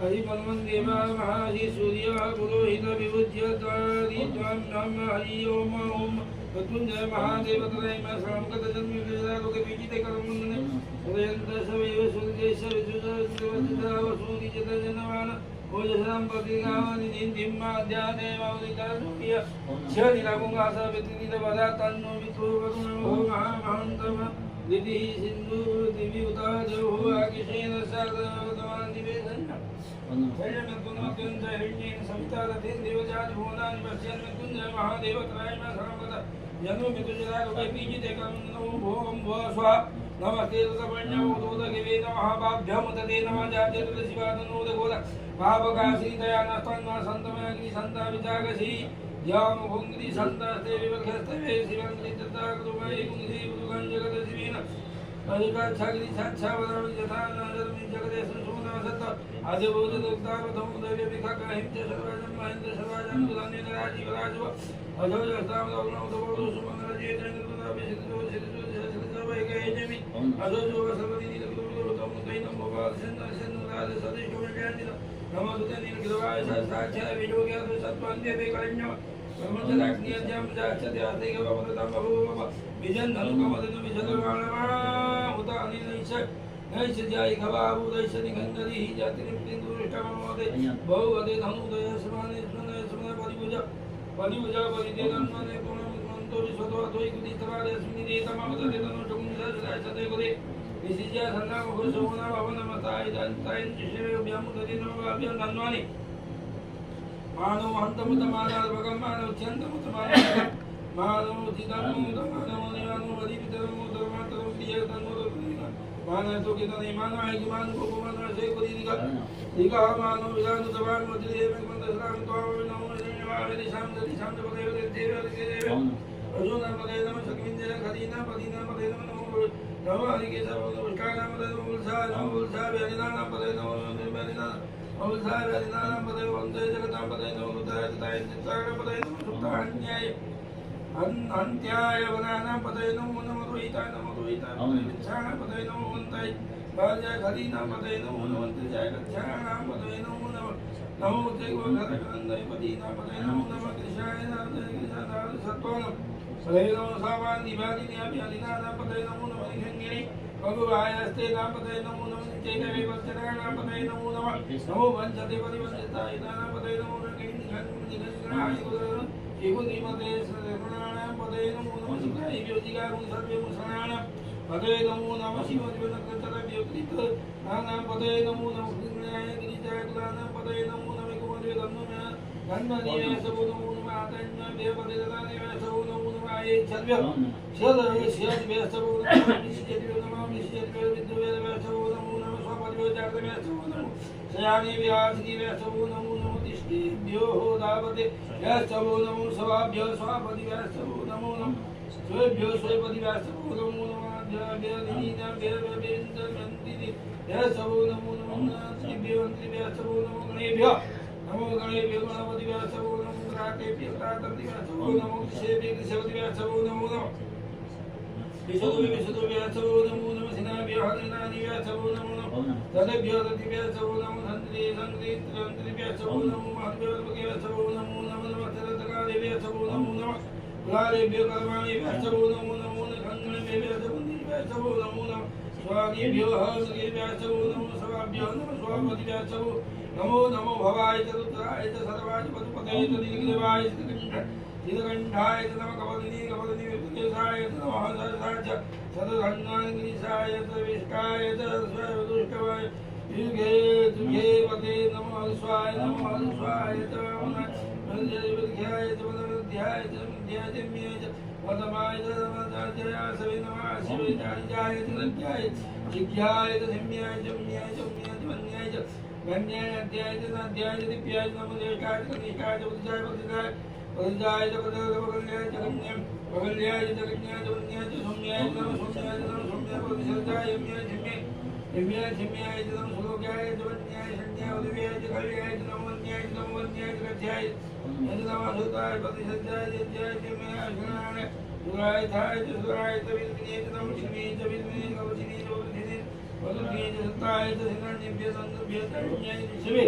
हरिमन्वन् देव महासी सूर्य पुरोहित विभुज्य द्वारिद्वां नाम हरि ओम ओम मृत्युञ्जय महादेव तदैव सर्वगतजन्मविजयलोकबीजिते कर्मण्ये उदयन्तशवैव सूर्यैश्च विद्युतसूर्यजतजनवान ओजसां प्रतिगावनि निन्दिम्माद्यादेवादिकरसूर्य शनिलकुङ्गासा वित्रिनिदवदा तन्नो वित्रो वरुणो महामहन्तम दितिः सिन्धु दिव्युता देवो आकिशेन सार्धवतवान् दिवे सन्नः हिरण्येन सविता रथेन देवजाति भुवनानि पश्यन् मृत्युञ्जय महादेव त्रायमा सर्वगत जन्म मृत्युजरालोके बीजिते कर्मणो भोगं भुव स्वाहा नमस्ते तदपण्योदोदगिवे नमः पाभ्यमुदते नमः जात्यशिवादनोदगोद पावकाशीतया नस्तन्मा सन्तमग्नि सन्ता विचागसी याम भुङ्गि सन्तास्ते विवक्षस्तवे शिवङ्गि तत्ताकृतमयि गुङ्गि पुरुगं जगदशिवेन अधिकाच्छाग्नि साक्षावदामि यथा नजरमि जगदे संशोधन सत्त आदिभूतदुक्तावधमुदव्य विखकाहिं च सर्वजं महेन्द्र सर्वजं दुधान्येन राजीवराजव अजोजस्तामदौर्णवदवोदु सुमङ्गलजेतेन्द्रदुदाभिषिक्तो शिरसुजसर्वैकयजमि अजोजो सर्वनिधिलकुतुतमुतैनं भोपालसन्नसन्नुराजसदेशोमज्ञानिन नमोदुते नीलगिरवाय साक्षाय वियोग्यादु सत्त्वान्त्यपि कलिन्यव कर्मचलाग्न्यज्ञं जाच्छत्यास्तेकवमदतं बभूव विजन्धनुकमदनु विशदवाणवा उत अनिलैष नैष जाय खवाबुदैष निगन्धरिः जातिरिप्तिन्दुरिष्टममोदे बहुवदे धनुदय स्मने स्मने स्मने परिभुजा परिदेदन्मने पुनमन्तो विश्वतो अद्वैकुदिस्तवादस्मिनिदेतमवदते तनुषकुंसजलाय सदेकुदे विशिष्य संना मुखसुना भवनमताय दंताय शिवे व्यामुददिनो अभ्यंगन्वानि मानो हंतमुतमाना भगवान उच्यंतमुतमाना मानो चिदमुतमानो निवानो वदितरमो धर्मातरो क्रियतनो माना तो के नहीं माना है कि मान को माना से को दिगा दिगा मानो विधान सवाल मध्य में मंद राम तो नमो नमः शाम बदे देव अर्जुन पदे नमः सकविंजय खदीना पदीना पदे नमो नमो हरि के सब नमस्कार नाम पदे नमो उल्सा बेरिना नाम पदे नमो बेरिना उल्सा बेरिना नाम पदे वंदे जगतां पदे नमो ताय ताय पदे नमो सुतान्याय अंत्याय वनानां पदे नमो नमो द्वैताय विच्छाण पदे नमो वन्ताय बाल्याय खदीनां पदे नमो नमन्त्रिजाय गच्छाणां पदे नमो नमो तेगोधरकन्दय पदीनां पदे नमो नमः कृष्णाय नारायणाय सत्त्वानं पदे नमो सावान्निभादिन्याभ्यादिनानां पदे नमो नमः निखङ्गिनि भगवायस्ते नां पदे नमो नमः चैतवे वच्चनानां पदे नमो नमः नमो वञ्चते परिवञ्चिताय नानां पदे नमो नमः एकुनिमते सर्वणानां पदे नमो नमः शिवाय व्योतिगारुं सर्वे मुसलानां पदे नमो नमः शिवज्वलकृतरव्योकृत नानां पदे नमो नमः कृष्णाय गिरिजाय कुलानां पदे नमो नमः कुमदे गन्धमेन गन्धनिवे सबो नमो नमः आतन्य देवपदे ददानिवे सबो नमो नमः आये छद्भ्य शद्वे सबो नमः विश्यद्वे नमः विश्यद्वे विद्वे सबो नमो नमः स्वपद्वे जातवे सबो नमः शयानि व्यासनिवे सबो नमो नमः तिष्ठेभ्यो दावते सबो नमो सवाभ्यो स्वापदिव्या सबो नमो नमः स्वेभ्यो स्वेपदिव्या सबो नमो नमः व्यालिनीना व्यावेन्द्रमन्दिरे सबो नमो नमः श्रीभ्यो अन्त्रिभ्यो सबो नमो गणेभ्यो गणपतिभ्यो सबो नमो ग्राकेभ्यो ग्रातर्दिभ्यो सबो नमो क्षेभ्यो कृशपतिभ्यो सबो नमो नमः विशुद्धभ्यो सबो नमो नमः सिनाभ्यो हरिनानिभ्यो सबो नमो नमः दलेभ्यो दतिभ्यो सबो नमो धन्त्रिभ्यो सबो नमो महद्भ्यो सबो नमो नमः तरतकालेभ्यो सबो नमो नमः कुलालेभ्यो कर्माणिभ्यो सबो नमो नमः खङ्गणेभ्यो सबो नमो नमः स्वादिभ्यो हर्षेभ्यो सबो नमः स्वाभ्यो नमः स्वापतिभ्यो सबो नमो नमो भवाय च रुद्राय च सर्वाय पशुपतये च नीलग्रीवाय नीलकण्ठाय च नमः कपलिनी विपुलेशाय च नमः सहसाय च सदधन्वाङ्गिरीशाय च विष्टाय च दुष्टवाय युगे तुगे पते नमः स्वाय च विद्याय च वदध्याय च विद्याजम्याय च वदमाय च नमः सवे नमः शिवे जाय च नद्याय जिज्ञाय च सम्याय च म्याय च वन्याय च गण्याय अध्याय च नाध्याय च दिव्याय च नमो देवताय च कनिष्ठाय च वज्राय च वगल्याय च गण्याय च गण्याय च वन्याय च सौम्याय च नमः सौम्याय प्रतिशर्धाय यम्याय झिम्याय च नमः सुलोक्याय च वन्याय शन्याय उदव्याय च कव्याय च नमो वन्याय च गच्छाय नमः सुताय प्रतिशर्धाय च जय च मे अशनाय सुराय थाय च सुराय च विद्विने च नमः शिवे च विद्विने कवचिने च वदधिने वदधिने च सत्ताय च हिरण्यभ्य संगभ्य च शिवे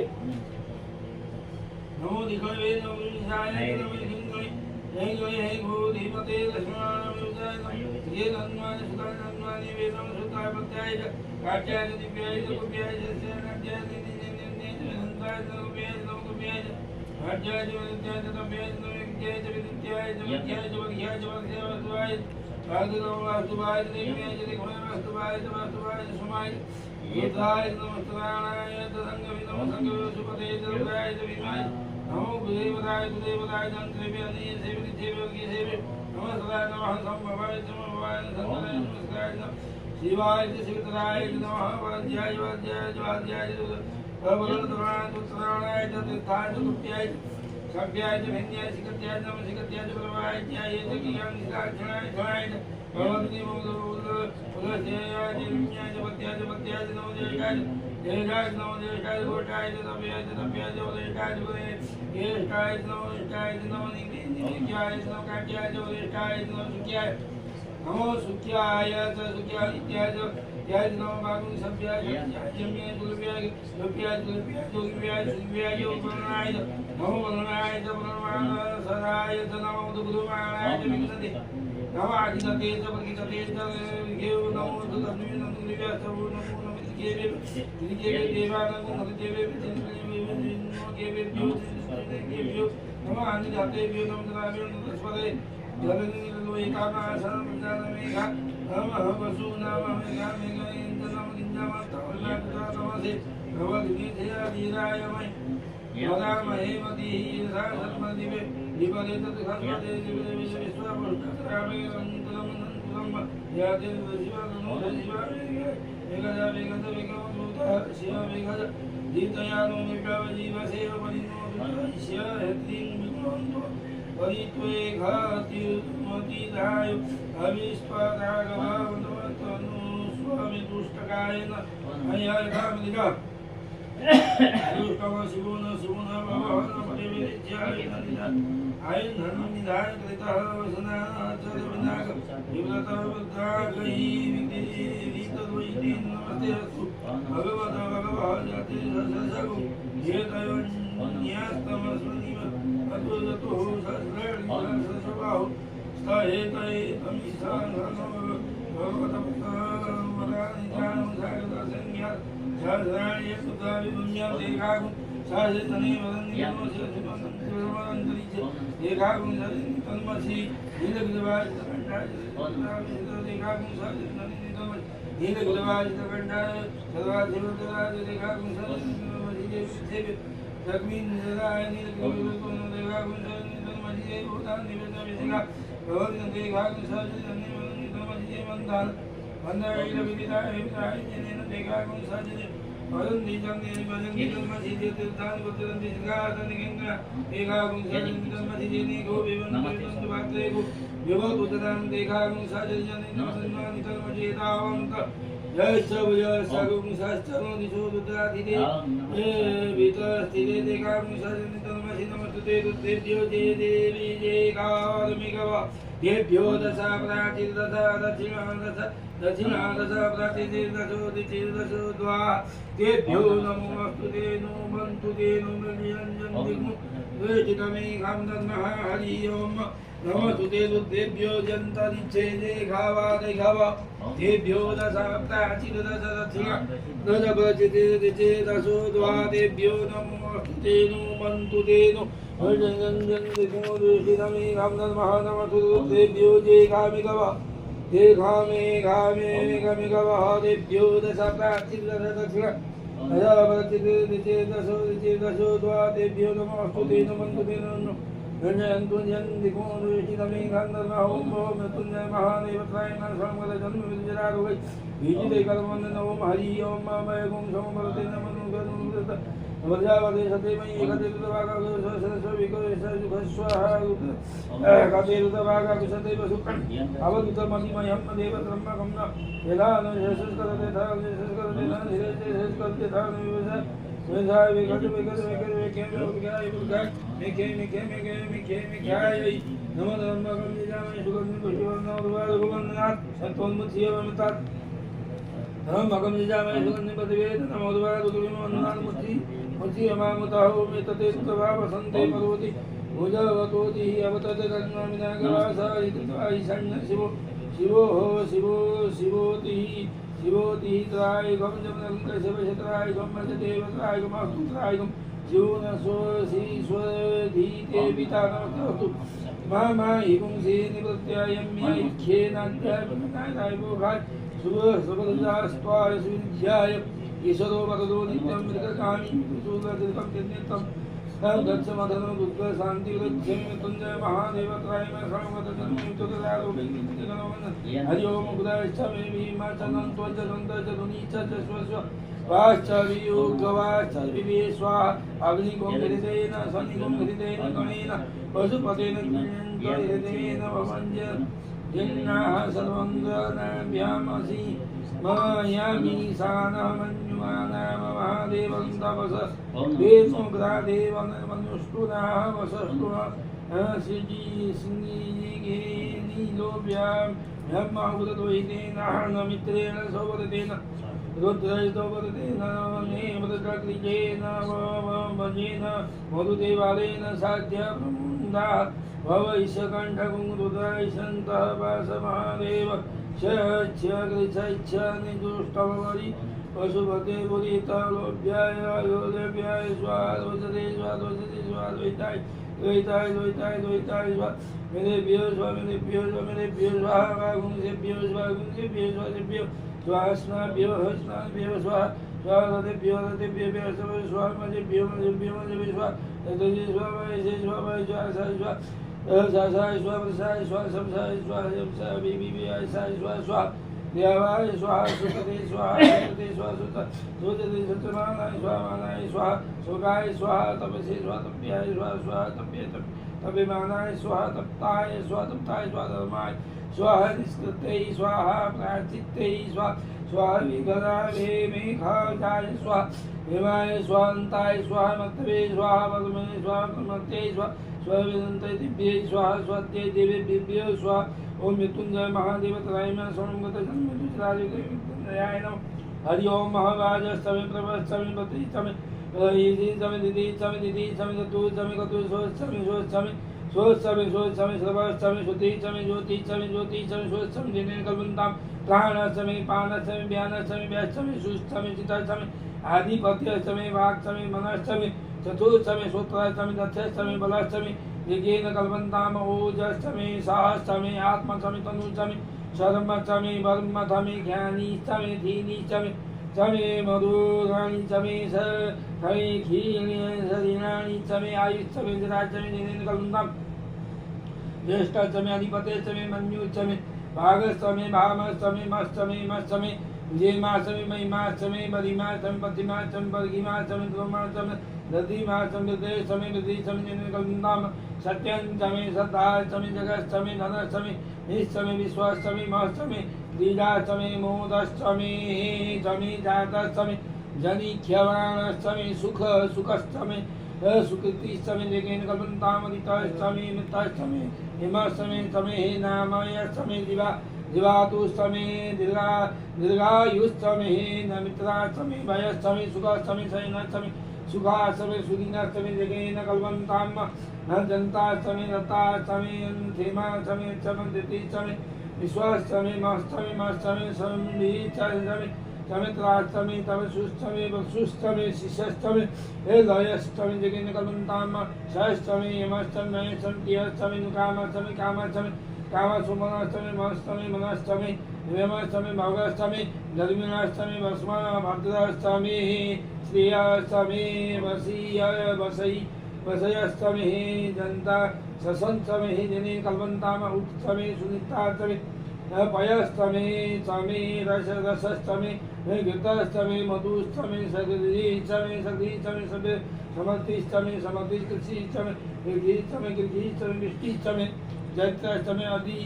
नमो दिखवे नमो विशाय नमो हिंगणे हे भूधिपते लक्ष्मणाय ये नन्वाय सुताय नन्वाय वे नमः सुताय पत्याय च काट्याय च दिव्याय च कुव्याय च सेनाध्याय च नन्ताय च कुव्याय च कुव्याय च भाट्याय च विद्याय च तव्याय च विद्याय च विद्याय च विद्याय च वग्याय च वग्याय वास्तुवाय च देव्याय च दिग्मय वास्तुवाय च सुमाय रुद्राय च नमस्तराणाय च संगविनमः सुपते च रुद्राय च विमाय नमो गुरुदेवताय तंत्रेभ्य सेव्य सेव्य नमः सदाय नमः संभवाय समभवाय संतराय नमस्काराय शिवाय च शिवतराय च नमः वाद्याय च प्रबलतराय च तीर्थाय च कुप्याय च सभ्याय च भिन्याय शिखत्याय च नमः शिखत्याय च प्रभाय च ज्ञान निराक्षणाय च भगवती उदस्याय च विन्याय च पत्याय च नमो जयकाय देवराज नमो देवकाय घोटाय च तव्याय च वदेष्टाय च ज्येष्ठाय च नमो नित्याय च नमो काट्याय च वदेष्टाय च नमो सुख्याय च सुख्यादित्याय च याय च नमो बागुं सभ्याय च जम्याय गुरुव्याय जोगिव्याय सुव्याय च उपरणाय च नमो वरुणाय च वरुणाय सदाय च नमो गुरुमाणाय च विघ्नते नमो आदिनते च वर्गितते च विघेव नमो दुर्गन्धे नन्दुलिव्याय च नमो नमः देवानंद देवे देवेभ्यो नमः आदिजातेभ्यो नमः ददाभ्यो नमः स्वदे जलनिलोहितानाशनं जानमेघ नमः वसुनामः मेघामेघेन्द्रनमगिञ्जमस्तवल्लाकुतातमसे भवद्गीतयाधीरायमय यदामहे मतिः सर्वदिवे विपदे तत्खर्वदे विश्वपुष्टरामे अन्तरमनन्तरम् यातिर्वशिवगणो मेघजा मेघज मेघमभूतः शिव मेघज जीतयानो मेघावजीवसेव परिणोदुष्य हत्रिं विक्रोन्तो परित्वेघातिर्मतिधाय अविस्पदागभावन्तनु स्वामि दुष्टकायेन अय्यायकामदिका दुष्टम शिवोन शिवोन भवहन परिवेज्याय आयनन्निधाय कृतः वसनाचल विनाक विव्रत वृद्धागै विदितद्वैति नमस्ते अस्तु भगवत भगवः जाति ससगु हेतयोन्यास्तमस्मनिव अद्वैतो सहस्रेणिसस्वभाहो स्थहेतये तमिषां भगवतपदावदानिजानं सागरसंज्ञा सहस्राणि सुताविपुण्यं देखागुं सहस्रतने वदन्निमोषिवन्तरिक्षे देखागुं तन्मसि नीलगिरिवाजितकण्ठाय देखागुं सहस्रतने नीलगिरिवाजितकण्ठाय सर्वाधिपतराज देखागुं सहस्रतने जग्मीन्द्राय नीलगिरिवृत्तं देखागुं सहस्रतने भूतान् निवेदनविधिका भवन्ति देखागुं सहस्रतने वदन्नितमसि मन्दान् वन्दनविदिताय विदिताय जनेन देखागुं सहस्रतने वदन्ति जन्नेन वदन्ति तन्मसि तीर्थानि वदन्ति सिद्धार्थानि गङ्गा देखागुं सहस्रतने तन्मसि जने गो विवन्तु वाक्ते गो विभवतु तदां देखागुं सहस्रतने वदन्ति तन्मसि तावन्त जय सगुं सहस्रनो दिशो रुद्राधिदे वितस्थिते देखागुं सहस्रतने तन्मसि नमस्तुते रुद्रेभ्यो जय देवी जय कालमिकव देभ्यो दशा प्राचीर्दशा दक्षिणादशा प्राचीर्दशो दिचिर्दशो द्वा तेभ्यो नमोऽस्तु ते नो बन्तु ते नो मृगयञ्जन दिग्मु द्वेषितमेघां दद्मः हरि ओम् नमस्तु ते रुद्रेभ्यो जन्तरिक्षे देखावा देखावा तेभ्यो दशा प्राचीर्दश दक्षिणा दश प्रचितिर्दिचे दशो द्वा तेभ्यो नमोऽस्तु ते नो बन्तु ते नो मृगयञ्जन दिग्मु द्वेषितमेघां दद्मः नमस्तु रुद्रेभ्यो देखामिकवा देखामेघामेघमिकवः तेभ्यो दश प्राचीर्दश दक्षिणा दशो द्वा तेभ्यो नमोऽस्तु ते नमन्तु ते नमः गणयन्तु दिगो द्वेषितमेघां दद्मः ॐ मृत्युञ्जय महादेवत्राय नमः जन्म विजयारोगै विजिते कर्मवन्दन ॐ हरि ओं मय गुं समवरते नमो गरुड वज्रावते सतेमयि एकते रुद्रभागागुसहस्रविकरेशुखस्वाहा कते रुद्रभागागुसतेव सुखम् अवदुतमतिमयं देवब्रह्मकं न यदा न शस्करते था शस्करते न धीरे शस्करते था विधाय विगत विगत विगत विकेम विगाय विगाय मिखे नमो ब्रह्मकं निजामय सुगन्धि पुष्पवर्ण उद्वारगुवन्नाथ सत्वन्मुत्स्यवमितात ब्रह्मकं निजामय सुगन्धि प्रतिवेद नमो उद्वारगुविमन्नाथ मुत्सि अमामुताहो मे तते सुतभावसन्ते पर्वति भुजवतोति अवतते कन्नामिनागवासायि सन्न शिवो शिवोतिः त्राय गं जमनगं शिवशत्राय गं मजदेवत्राय गमास्तुत्राय गं शिवोन स्वधीते पिता नमस्तु मा हिपुंसे निवृत्त्यायं ख्येनाध्याय भोगाय सुभद्रास्त्वाय सुविद्याय ईश्वरो वरदो नित्यं मृगकामी सुदर्शकं चिन्तितं गच्छमधनो दुःख शान्ति वृद्धिं मृत्युञ्जय महादेवत्राय मे सर्वगतजन्मयुक्तदारो हरि ओम उदयश्च मे भीमाचनं त्वजदन्तजनुनीच च स्वस्व वाश्च वियोगवाश्च विवे स्वाहा अग्निगों हृदयेन शनिगों हृदयेन गणेन पशुपतेन हृदयेन भवञ्ज जिन्नाः सर्वङ्गनाभ्यामसि मायामि सानमन्युमानाम महादेवं तपस वेदोग्रादेवं मनुष्टुनाः वसष्टुः सिंही नीलोभ्यां ब्रह्मावृतोहितेन नमित्रेण सौवरतेन रुद्रैतोवरतेन नेमृतकृजेन वजेन मधुदेवालयेन साध्य प्रमुदा भवैष्यकण्ठकुं रुद्रैषन्तः वास महादेव निजुष्टमरि पशुपते पुरीतलोभ्याय योदेभ्याय स्वादोषते स्वादोषते स्वाद्वैताय द्वैताय द्वैताय द्वैताय स्वाहा मेरे पियो स्वाहा मेरे पियो स्वाहा मेरे पियो स्वाहा गुण से पियो स्वाहा गुण से पियो स्वाहा से पियो स्वाहा स्नान पियो स्वाहा स्वाहा रते पियो स्वाहा मजे पियो स्वाहा तजे स्वाहा ऐसे स्वाहा स्वाहा स्वाहा साय स्वाहा प्रसाय स्वाहा समसाय स्वाहा समसाय बीबी साय स्वाहा स्वाहा देवाय स्वाहा सुखदे स्वाहा सुखदे सत्यमानाय स्वाहा मानाय स्वाहा सुखाय स्वाहा तपसे स्वाहा तप्याय स्वाहा स्वाहा तप्यमानाय स्वाहा तप्ताय स्वाहा धर्माय स्वाहा निष्कृते स्वाहा प्राचित्ते स्वाहा स्वाहा विगदाय मेघाय स्वाहा हेमाय स्वाहान्ताय स्वाहा मत्वे स्वाहा पद्मे स्वाहा प्रमत्ते स्वाहा स्वाविदन्ते दिव्ये स्वाहा स्वाद्ये देवेभ्यो स्वाहा ओम मृत्युंजय महादेव तरायम सोमगत जन्मदुराय नमः हरि ओम महाराजस्तमे प्रभस्तमे पतिस्तमे यदि दिदी ततु कतु सोस्तमे सर्वस्तमे श्रुतिस्तमे ज्योतिस्तमे सोस्तमे दिने कल्पन्तां प्राणस्तमे पानस्तमे व्यानस्तमे व्यास्तमे सुस्तमे चित्तस्तमे आदिपत्यस्तमे वाक्स्तमे मनस्तमे चतुर्थमे श्रोत्रस्तमे दक्षस्तमे बलस्तमे यज्ञेन कल्पन्ताम ओजस्तमे सहस्तमे आत्मस्तमे तनुस्तमे शर्मस्तमे वर्मस्तमे ज्ञानीस्तमे धीनीस्तमे तमे मधुराणीस्तमे समे क्षीणीस्तमे आयुस्तमे जरास्तमे दिनेन कल्पन्ताम ज्येष्ठस्तमे अधिपतेस्तमे मन्युस्तमे भागस्तमे भामस्तमे मस्तमे जेमास्तमे महिमास्तमे बलिमास्तमे पतिमास्तमे बर्गिमास्तमे द्रोमास्तमे दधिमास्तमे हृदयस्तमे हृदयस्तमे दिनेन कल्पन्ताम सत्यन्तमे सद्धास्तमे जगस्तमे धनस्तमे निस्तमे विश्वास्तमे महस्तमे दीडास्तमे मोदस्तमे तमे जातस्तमे जनिख्यवाणस्तमे सुखस्तमे सुकृतिस्तमे जगेन कल्पन्ताम अदितस्तमे मित्रस्तमे हिमस्तमे तमे नामयस्तमे दिवातुस्तमे दीर्घायुस्तमे नमित्रास्तमे भयस्तमे सुखस्तमे शयनस्तमे सुखास्तमे सुदीनस्तमे जगेन कल्पन्ताम जनतास्तमे दत्तास्तमे क्षेमास्तमे चमन्दितिस्तमे विश्वास्तमे मस्तमे संवितस्तमे समित्रास्तमे तमसुस्तमे वसुस्तमे शिष्यस्तमे लयस्तमे जगेन कल्पन्ताम सहस्तमे यमस्तमे नयस्तमे नुकामस्तमे कामस्तमे कामसुमनस्तमे मनस्तमे हेमस्तमे भगस्तमे धर्मिणास्तमे भस्मा भद्रस्तमे श्रेयस्तमे वसयस्तमे जनता ससंतमे जने कल्पन्ताम उत्तमे सुनितास्तमे पयस्तमे तमे रसस्तमे घृतस्तमे मधुस्तमे सगरीस्तमे सभ्य समर्थिस्तमे समर्थिस्तमे गृहीस्तमे विष्टिस्तमे जैत्रस्तमे आदि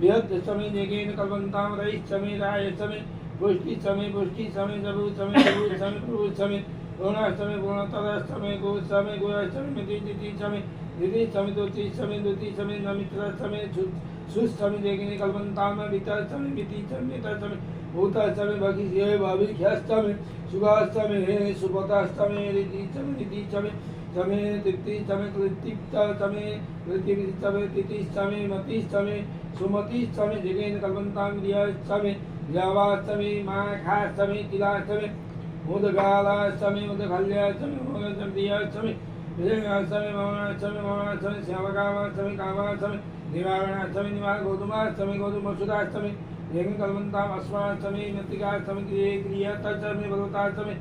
बृहत्तमे जगेन कल्पन्ताम रहिस्तमे रायस्तमे पुष्टिस्तमे जबुस्तमे प्रभुस्तमे गुणास्तमे गुणतरस्तमे गोस्तमे गुणस्तमे मितिस्तमे द्वितीस्तमे नमित्रस्तमे सुस्तमे जगेन कल्पन्ताम वितस्तमे मितिस्तमे भूतस्तमे भगिष्यस्तमे सुखास्तमे सुपतस्तमे रितिस्तमे तमे तृप्तिस्तमे कृतिप्तमे कृतिस्तमे तिथिस्तमे मतिस्तमे सुमतिस्तमे जगेन कल्पन्ताम दियस्तमे जावास्तमे माखास्तमे तिलास्तमे मुदगालास्तमे मुदखल्यास्तमे मुदखल्यस्तमे विजयास्तमे मौनास्तमे श्यामकामास्तमे कामास्तमे निवारणास्तमे निवार गोधूमास्तमे गोधूमसुधास्तमे जगेन कल्पन्ताम अस्मास्तमे मृत्तिकास्तमे क्रियतस्तमे भगवतास्तमे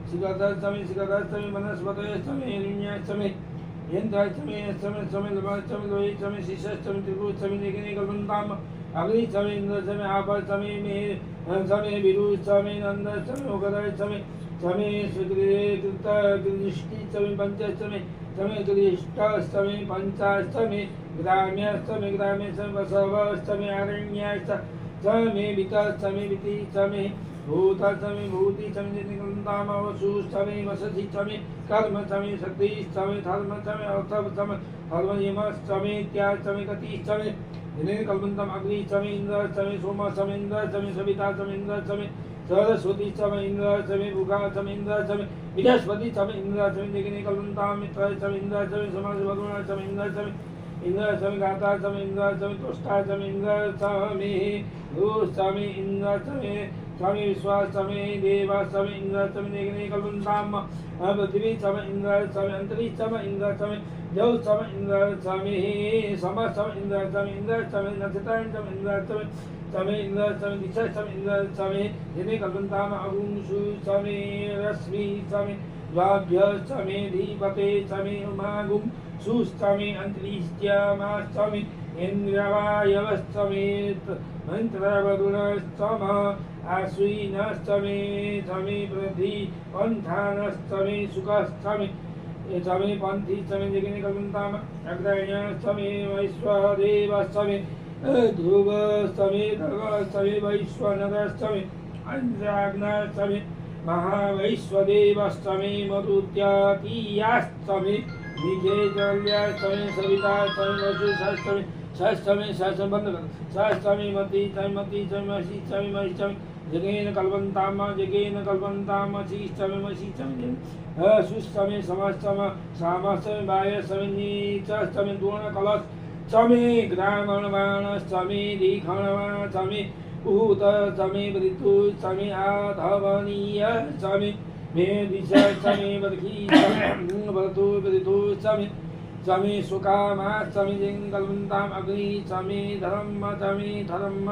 शिखरस्तमे वनस्पतयस्तमे हिरण्यास्तमे यन्त्रास्तमे यस्तमे लवस्तमे लोहिस्तमे शिष्यस्तमे त्रिपुरस्तमे जगेन कल्पन्ताम अग्निस्तमे इन्द्रस्तमे आपस्तमे मेहस्तमे विरुस्तमे नन्दस्तमे उगदस्तमे तमे सुकृतकृष्टिस्तमे पंचस्तमे तमे कृष्टस्तमे पंचास्तमे ग्राम्यस्तमे वसवस्तमे अरण्यास्तमे वितस्तमे वितिस्तमे भूतस्तमे भूतिस्तमे निकन्ताम वसुस्तमे वसतिस्तमे कर्मस्तमे शक्तिस्तमे धर्मस्तमे अर्थस्तमे धर्मयमस्तमे त्यास्तमे गतिस्तमे दिनेन कल्पन्ताम अग्निस्तमे इन्द्रस्तमे सोमस्तमे इन्द्रस्तमे सवितास्तमे इन्द्रस्तमे सरस्वतीस्तमे इन्द्रस्तमे भुगास्तमे इन्द्रस्तमे बृहस्पतिस्तमे इन्द्रस्तमे जगेन कल्पन्ताम मित्रस्तमे इन्द्रस्तमे समाजभगवानस्तमे इन्द्रस्तमे गातास्तमे इन्द्रस्तमे तुष्टास्तमे इन्द्रस्तमे गुरुस्तमे इन्द्रस्तमे स्वामी विश्वास स्वामी देव स्वामी इंद्र स्वामी नेगने कल्पन्ताम पृथ्वी स्वामी इंद्र स्वामी अंतरिक्ष स्वामी इंद्र स्वामी जौ स्वामी इंद्र स्वामी सम स्वामी इंद्र स्वामी नक्षत्र स्वामी इंद्र स्वामी इंद्र स्वामी दिशा स्वामी इंद्र स्वामी जिने कल्पन्ताम अगुंसु स्वामी रश्मि स्वामी द्वाभ्य स्वामी धीपते स्वामी उमागुं सुस्वामी अंतरिक्षमा स्वामी इंद्रवायवस्तमेत मंत्रवरुणस्तम आश्विनस्तमे स्वामी पृथ्वी पंथानस्तमे सुखस्तमे स्वामी पंथी स्वामी जगने कल्पन्ताम अग्रण्यस्तमे वैश्वदेवस्तमे ध्रुवस्तमे खगस्तमे वैश्वनरस्तमे अंद्राग्नस्तमे महावैश्वदेवस्तमे मरुत्यातीयास्तमे विजयजल्यास्तमे सवितास्तमे वसुषस्तमे षष्ठमे षष्ठम बंद कर षष्ठमे मति मति मसी चमे महिषम जगेन कल्पन्ताम शीष्टमे मशीष्टमे सुष्टमे समस्तम सामस्तमे वायस्तमे नीचस्तमे द्रोण कलश चमे ग्रामणवाणस्तमे दीखणवाणस्तमे उहूतस्तमे ऋतु चमे आधवनीय चमे मेदिशस्तमे बर्खीस्तमे स्वामी सुकामा स्वामी जिंगलवंताम अग्नि स्वामी धर्म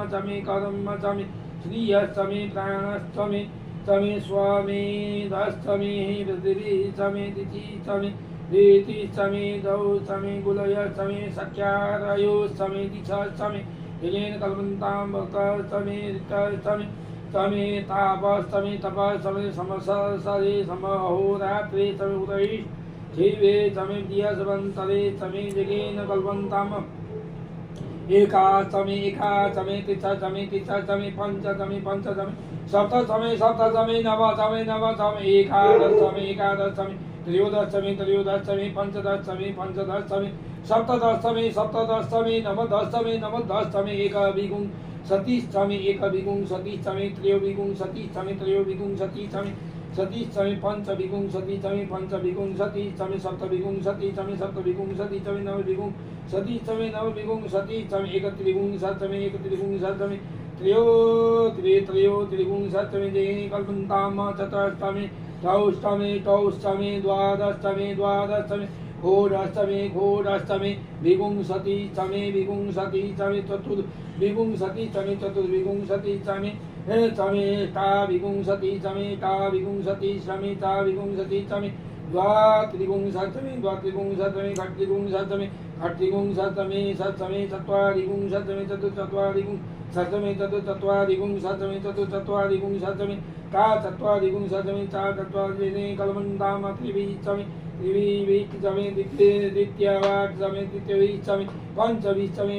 स्वामी कर्म स्वामी श्रीय स्वामी प्राण स्वामी स्वामी स्वामी दस्तमी पृथ्वी स्वामी दिति स्वामी रीति स्वामी दौ स्वामी गुलय स्वामी सख्यारयो स्वामी दिशा स्वामी जगेन कल्पन्ताम स्वामी स्वामी स्वामी ताप स्वामी तप स्वामी समसरे समहोरात्रे स्वामी उदय जीवे स्वामी दियसवन्तरे स्वामी जगेन कल्पन्ताम एका स्वामी तिस्सा स्वामी पंच स्वामी सप्त स्वामी नव स्वामी एकादश स्वामी त्रयोदश स्वामी पंचदश स्वामी सप्तदश स्वामी नवदश स्वामी एक विगुं सतीश स्वामी त्रयोविगुं सतीश स्वामी सतीश स्वामी पंच विगुं सतीश स्वामी सप्त विगुं सतीश स्वामी नव विगुं सतीश स्वामी नव विगुं सतीश स्वामी एक त्रिगुं स्वामी त्रयो त्रिगुं स्वामी जय कल्पन्ताम चतुष्टमी टौष्टमी द्वादशमी घोराष्टमी विगुं सतीश स्वामी चतुर्विगुं सतीश स्वामी ता विगुं सतीश स्वामी स्वामी द्वात्रिगुं स्वामी खट्टिगुं स्वामी चत्वारिगुं स्वामी चतुर्चत्वारिगुं स्वामी चतुर्चत्वारिगुं स्वामी का चत्वारिगुं स्वामी चा चत्वारिने कल्पन्ताम त्रिवी स्वामी द्वितीयवाट स्वामी तृतीयवी स्वामी पंचवी स्वामी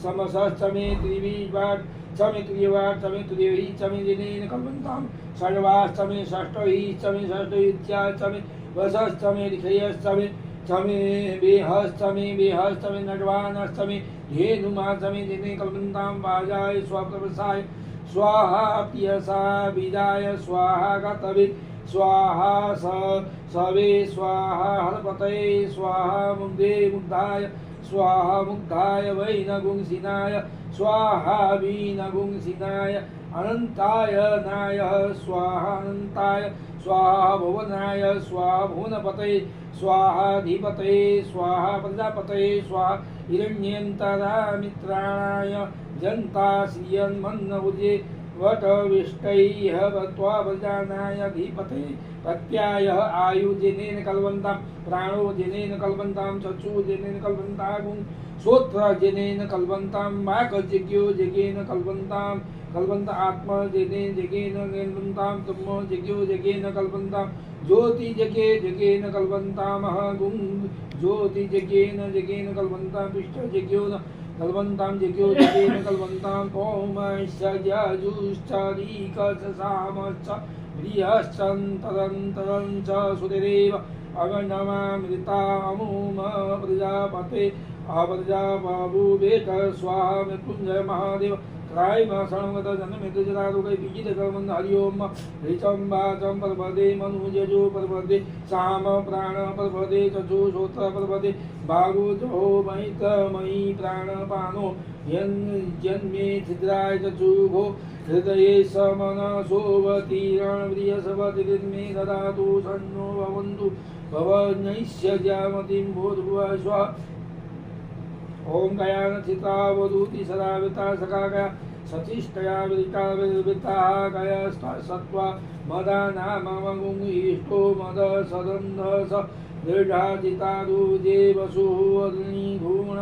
समसष्टमी त्रिवीवाट स्वामी त्रियवाट स्वामी त्रियवी स्वामी जिनेन कल्पन्ताम षड्वाष्टमी षष्ठवी स्वामी षष्ठवीत्या स्वामी वसष्टमी ऋषयष्टमी स्वामी बेहष्टमी नड्वानष्टमी धेनुमाष्टमी जिने कल्पन्ताम वाजाय स्वप्रवसाय स्वाहा पियसा विदाय स्वाहा गतवे स्वाहा सवे स्वाहा हरपतये स्वाहा मुग्धाय स्वाहा मुग्धाय वैनगुंसिनाय स्वाहा वीनगुंसिनाय अनंताय नाय स्वाहा अनंताय स्वाहा भुवनाय स्वाहा भुवनपतये स्वाहा धीपतये स्वाहा प्रजापतये स्वाहा हिरण्यन्तरा मित्राणाय जन्ता श्रियन्मन्नभुजे वटविष्टैः बत्वा प्रजानाय धीपते प्रत्याय आयुजेनेन कल्पन्तां प्राणो जेनेन कल्पन्तां चक्षु जेनेन कल्पन्तां श्रोत्र जेनेन कल्पन्तां वाक्यज्ञो जगेन कल्पन्त आत्मा जेनेन जगेन कल्पन्तां ब्रह्म जज्ञो जगेन कल्पन्तां ज्योति जगेन कल्पन्तां गुं ज्योति जगेन कल्पन्तां विष्ट जज्ञो कल्पन्तां जज्ञो जगेन कल्पन्तां पौमश्चर्याजुश्चरीकसामश्च प्रियश्चन्तरन्तरं च सुरेव अगणमामृतामुम प्रजापते अप्रजापभूवेत स्वाहा मृत्युञ्जय महादेव त्रायमासणगत जन्मृतजरारुकै विजितकर्मन् हरि ओम ऋचं वाचं पर्वते मनुजजो पर्वते साम प्राण पर्वते चक्षु श्रोत्र पर्वते भागोजो महितमयि प्राणपानो यन्मे छिद्राय चक्षुभो हृदये समनसोऽवतीर्णप्रियसपतिर्मे ददातु सन्नो भवन्तु भवन्यैष्यजामतिं भूर्भुवः स्वः ॐ गयानचितावधूति सदा विता सखागया सचिष्टया विता गया सत्वा मदानामगुङ्गिष्टो मदसदन्धस दृढाचितादुजे वसुः गुण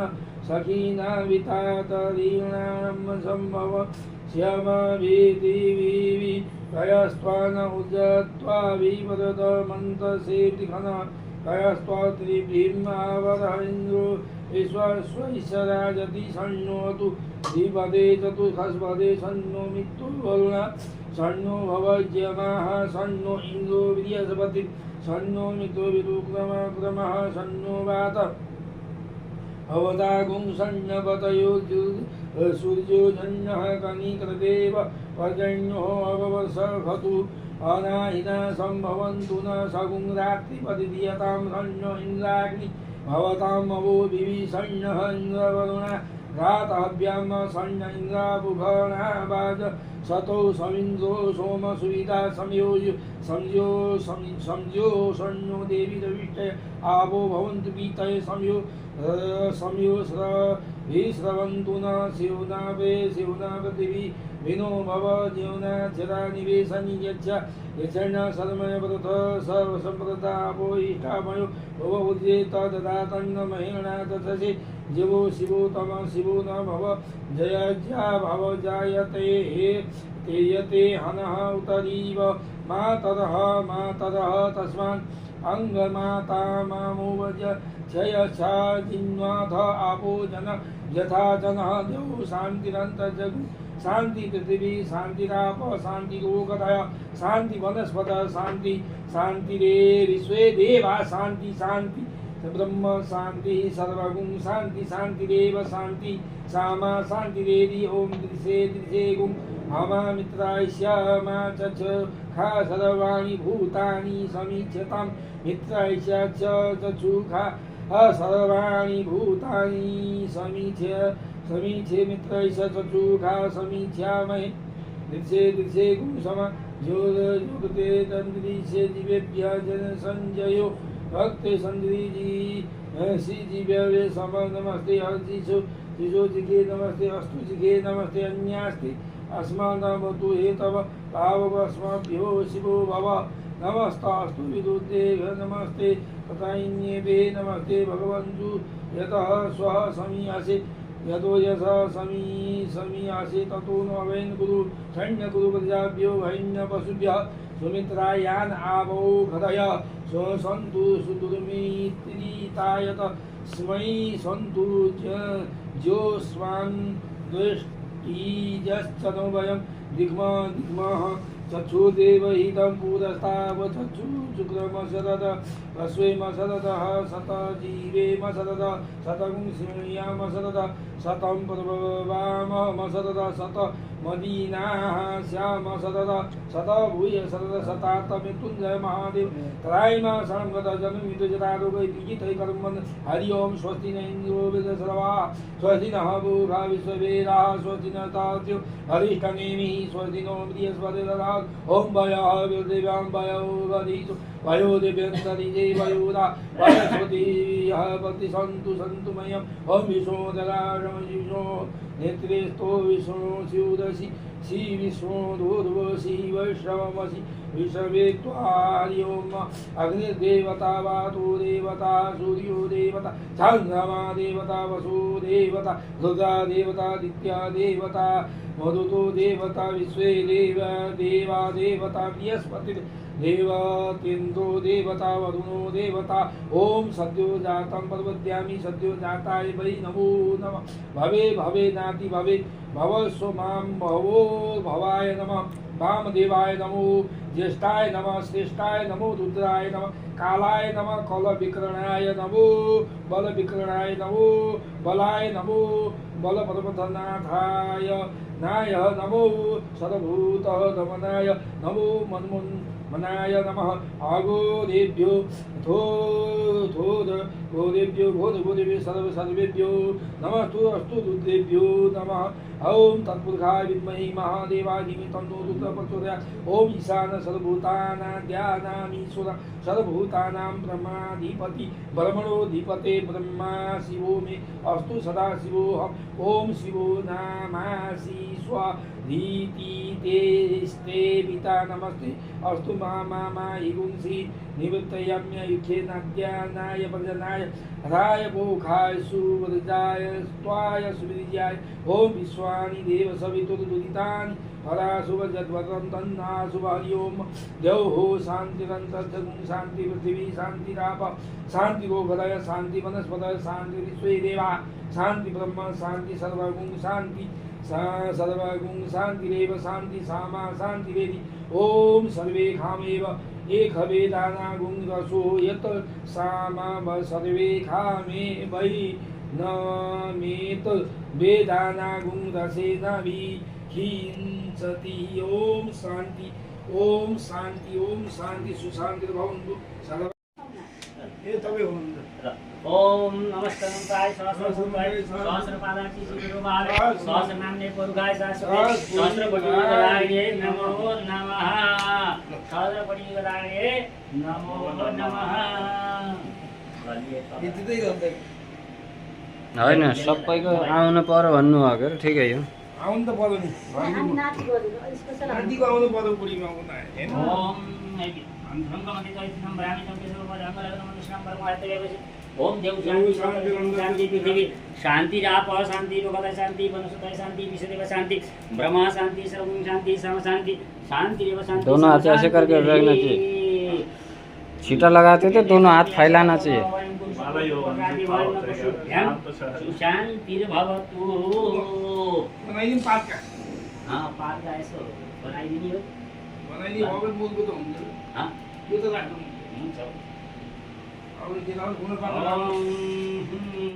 सखीना वितातरीणां सम्भव श्यामभीतिविवि कयस्त्वान उज्जत्वा विपदमन्तसेतिखन कयस्त्वा त्रिभीमावरः इन्द्रो विश्वस्वैश्वराजति सन्नोतु द्विपदे चतुर्खस्पदे सन्नो मित्तुर्वरुणा सन्नो भवज्यमाः सन्नो इन्द्रो बृहस्पति सन्नो मित्रो विरुक्रमः सन्नो वात अवतागुं सन्नपतयो सूर्यो जन्यः कनिकृदेव पर्जन्यो अवसर्भतु अनाहिना सम्भवन्तु न सगुं रात्रिपतिदीयतां सन्नो इन्द्राग्नि भवताम् अवो विभीषण्यः इन्द्रवरुणा राताभ्यां सन्न इन्द्राबुभणा वाज सतो समिन्द्रो सोम सुविधा संयो सन्नो देवी रविष्टय आवो भवन्तु पीतये संयो विश्रवन्तु न शिवनावे शिवना पृथिवी विनो भव जीवना चिरा निवेशनि यच्छ यचन सर्वमय व्रत सर्वसम्प्रदापो इष्टामयो भव उद्येत ददातन्न महेणा तथसि जीवो शिवो तम शिवो न भव जयज्या भव जायते तेयते हनः उतरीव मातरः तस्मान् अंगमाता मामुवज क्षयच्छा जिन्वाथ आपो जन यथा जनः देव शान्तिरन्तर्जगु शांति पृथ्वी शांतिराप शांति लोकतय शांति वनस्पत शांति शांति रे विश्वे देवा शांति शांति ब्रह्म शांति सर्वगुण शांति शांति देव शांति सामा शांति रेदि ओम दृशे गुम हमा मित्रायस्य मा चच खा सर्वाणि भूतानि समीक्षतां मित्रायस्य चक्षुखा सर्वाणि भूतानि समीक्षे मित्रैष चक्षुखा समीक्षामहे दृश्ये गुंसम योगते तन्द्रीशे जीवेभ्यः जन संजयो भक्ते सन्द्रीजी श्रीजीव्यवे सम नमस्ते हर्षिषु शिशोजिगे नमस्ते अस्तु जिगे नमस्ते अन्यास्ति अस्मानमतु हे तव पावकस्मभ्यो शिवो भव नमस्तास्तु विदुद्देभ्य नमस्ते तथान्येभ्ये नमस्ते भगवन्तु यतः स्वः समीयासे यतो यश समीयासे ततो न वैन् गुरु सैन्य गुरु प्रजाभ्यो वैन्य पशुभ्यः सुमित्रायान् आवो घदय सन्तु सुदुर्मित्रितायत स्मै सन्तु ज्योस्वान् दृष्टिजश्चनो वयं दिग्मः चक्षुर्देवहितं पुरस्ताव चक्षुशुक्रमशरद अश्वेमशरदः शतजीवेमशरद शतं श्रेण्यामशरद शतं प्रभवामशरद शत मदीनाः श्यामशरद शत भूय शरद शतात्मृत्युञ्जय महादेव त्रायमा शरणगत जनमितजतारोगै विजितै कर्मन् हरि ओं स्वस्ति न इन्द्रो वेदसर्वा स्वस्ति नः पूर्वा विश्ववेदाः स्वस्ति न तार्क्ष्यो हरिष्ठनेमिः स्वस्ति नो बृहस्पतिर्दधातु ओं वयः विदेव्यां वयो वदितु वयो दिव्यन्तरिजे वयोदा वयस्वतीः प्रतिसन्तु मह्यम् ओं विष्णो जलाशं विष्णो नेत्रेस्तो विष्णु शिवदसि श्री विष्णु दूर्वसि वैष्णवमसि विषवे त्वारि ओम अग्निर्देवता वातु देवता सूर्यो देवता चन्द्रमा देवता वसु देवता दुर्गा देवता दित्या देवता मरुतो देवता विश्वे देवा देवता बृहस्पति देवतेन्द्रो देवता वरुणो देवता ओम सद्यो जातं प्रपद्यामि सद्यो जाताय वै नमो नमः भवे भवे नाति भवे भवस्व मां भवो भवाय नमः वामदेवाय नमो ज्येष्ठाय नमः श्रेष्ठाय नमो रुद्राय नमः कालाय नमः कलविकरणाय नमो बलविकरणाय नमो बलाय नमो बलपदपथनाथाय नाय नमो सर्वभूतः दमनाय नमो मन्मनाय नमः आगोदेभ्यो गोदेभ्यो सर्वेभ्यो नमस्तु अस्तु रुद्रेभ्यो नमः ओम तत्पुरुषाय विद्महे महादेवाय धीमहि तन्नो रुद्रः प्रचोदयात्। ओम ईशान सर्वभूतानां सर्वभूतानां ब्रह्माधिपति ब्रह्मणोऽधिपते ब्रह्मा शिवो मे अस्तु सदा शिवोऽहम्। ओम शिवो नामासि स्वधीति तेस्ते पिता नमस्ते अस्तु मा हिगुंसि निवृत्तयाम्य युखे नाद्यानाय प्रजनाय राय भोखाय सुवृजाय स्वाय सुविद्याय। ओम विश्वानि देव सवितुर्दुरितानि हरा शुभजद्वतं तन्ना शुभ हरि ओम। देवो शान्तिरन्तरिक्षं शान्ति पृथिवी शान्तिराप शान्ति गोघदय शान्ति वनस्पतय शान्ति विश्वे देवा शान्ति ब्रह्म शान्ति सर्वगुण शान्ति सर्वगुण शान्तिरेव शान्ति सामा शान्ति वेदी। ओम सर्वे खामेव एक वेदाना गुण रसो यत सामा सर्वे खामे वै न मेत वेदाना गुण रसे न विहिंसति। ओम शांति ओम शांति ओम शांति सुशांति भवन्तु सर्व। ए तबै हुनुहुन्छ। ओम नमस्कार सहस्रपादाक्षी शिरोभार सहस्रनाम्ने पुरुषाय शाश्वते सहस्रपटिवराये नमो नमः सहस्रपटिवराये नमो नमः। यतिकै गर्दै होइन सबैको आउनु पर्यो भन्नुभएको ठिकै हो। आउनु त पर्यो नि हामी नाति गरेको स्पेशल नातिको आउनु पर्यो बुढीमा आउनु हैन। ओम ओम देव शांति शांति पृथ्वी शांति राप शांति लोकता शांति वनस्पति शांति विश्वदेव शांति ब्रह्मा शांति सर्वगुण शांति सम शांति शांति रेव शांति। दोनों हाथ ऐसे करके रखना चाहिए। छीटा लगाते थे दोनों हाथ फैलाना चाहिए। शांति भवतु। बनाइदिनु पात का। हाँ पात का ऐसो बनाइदिनु हो। बनाइदिनु हो भने मूलको त हुन्छ। हाँ यो त राख्नु हुन्छ। अब के लाउनु हुन पाउँदैन।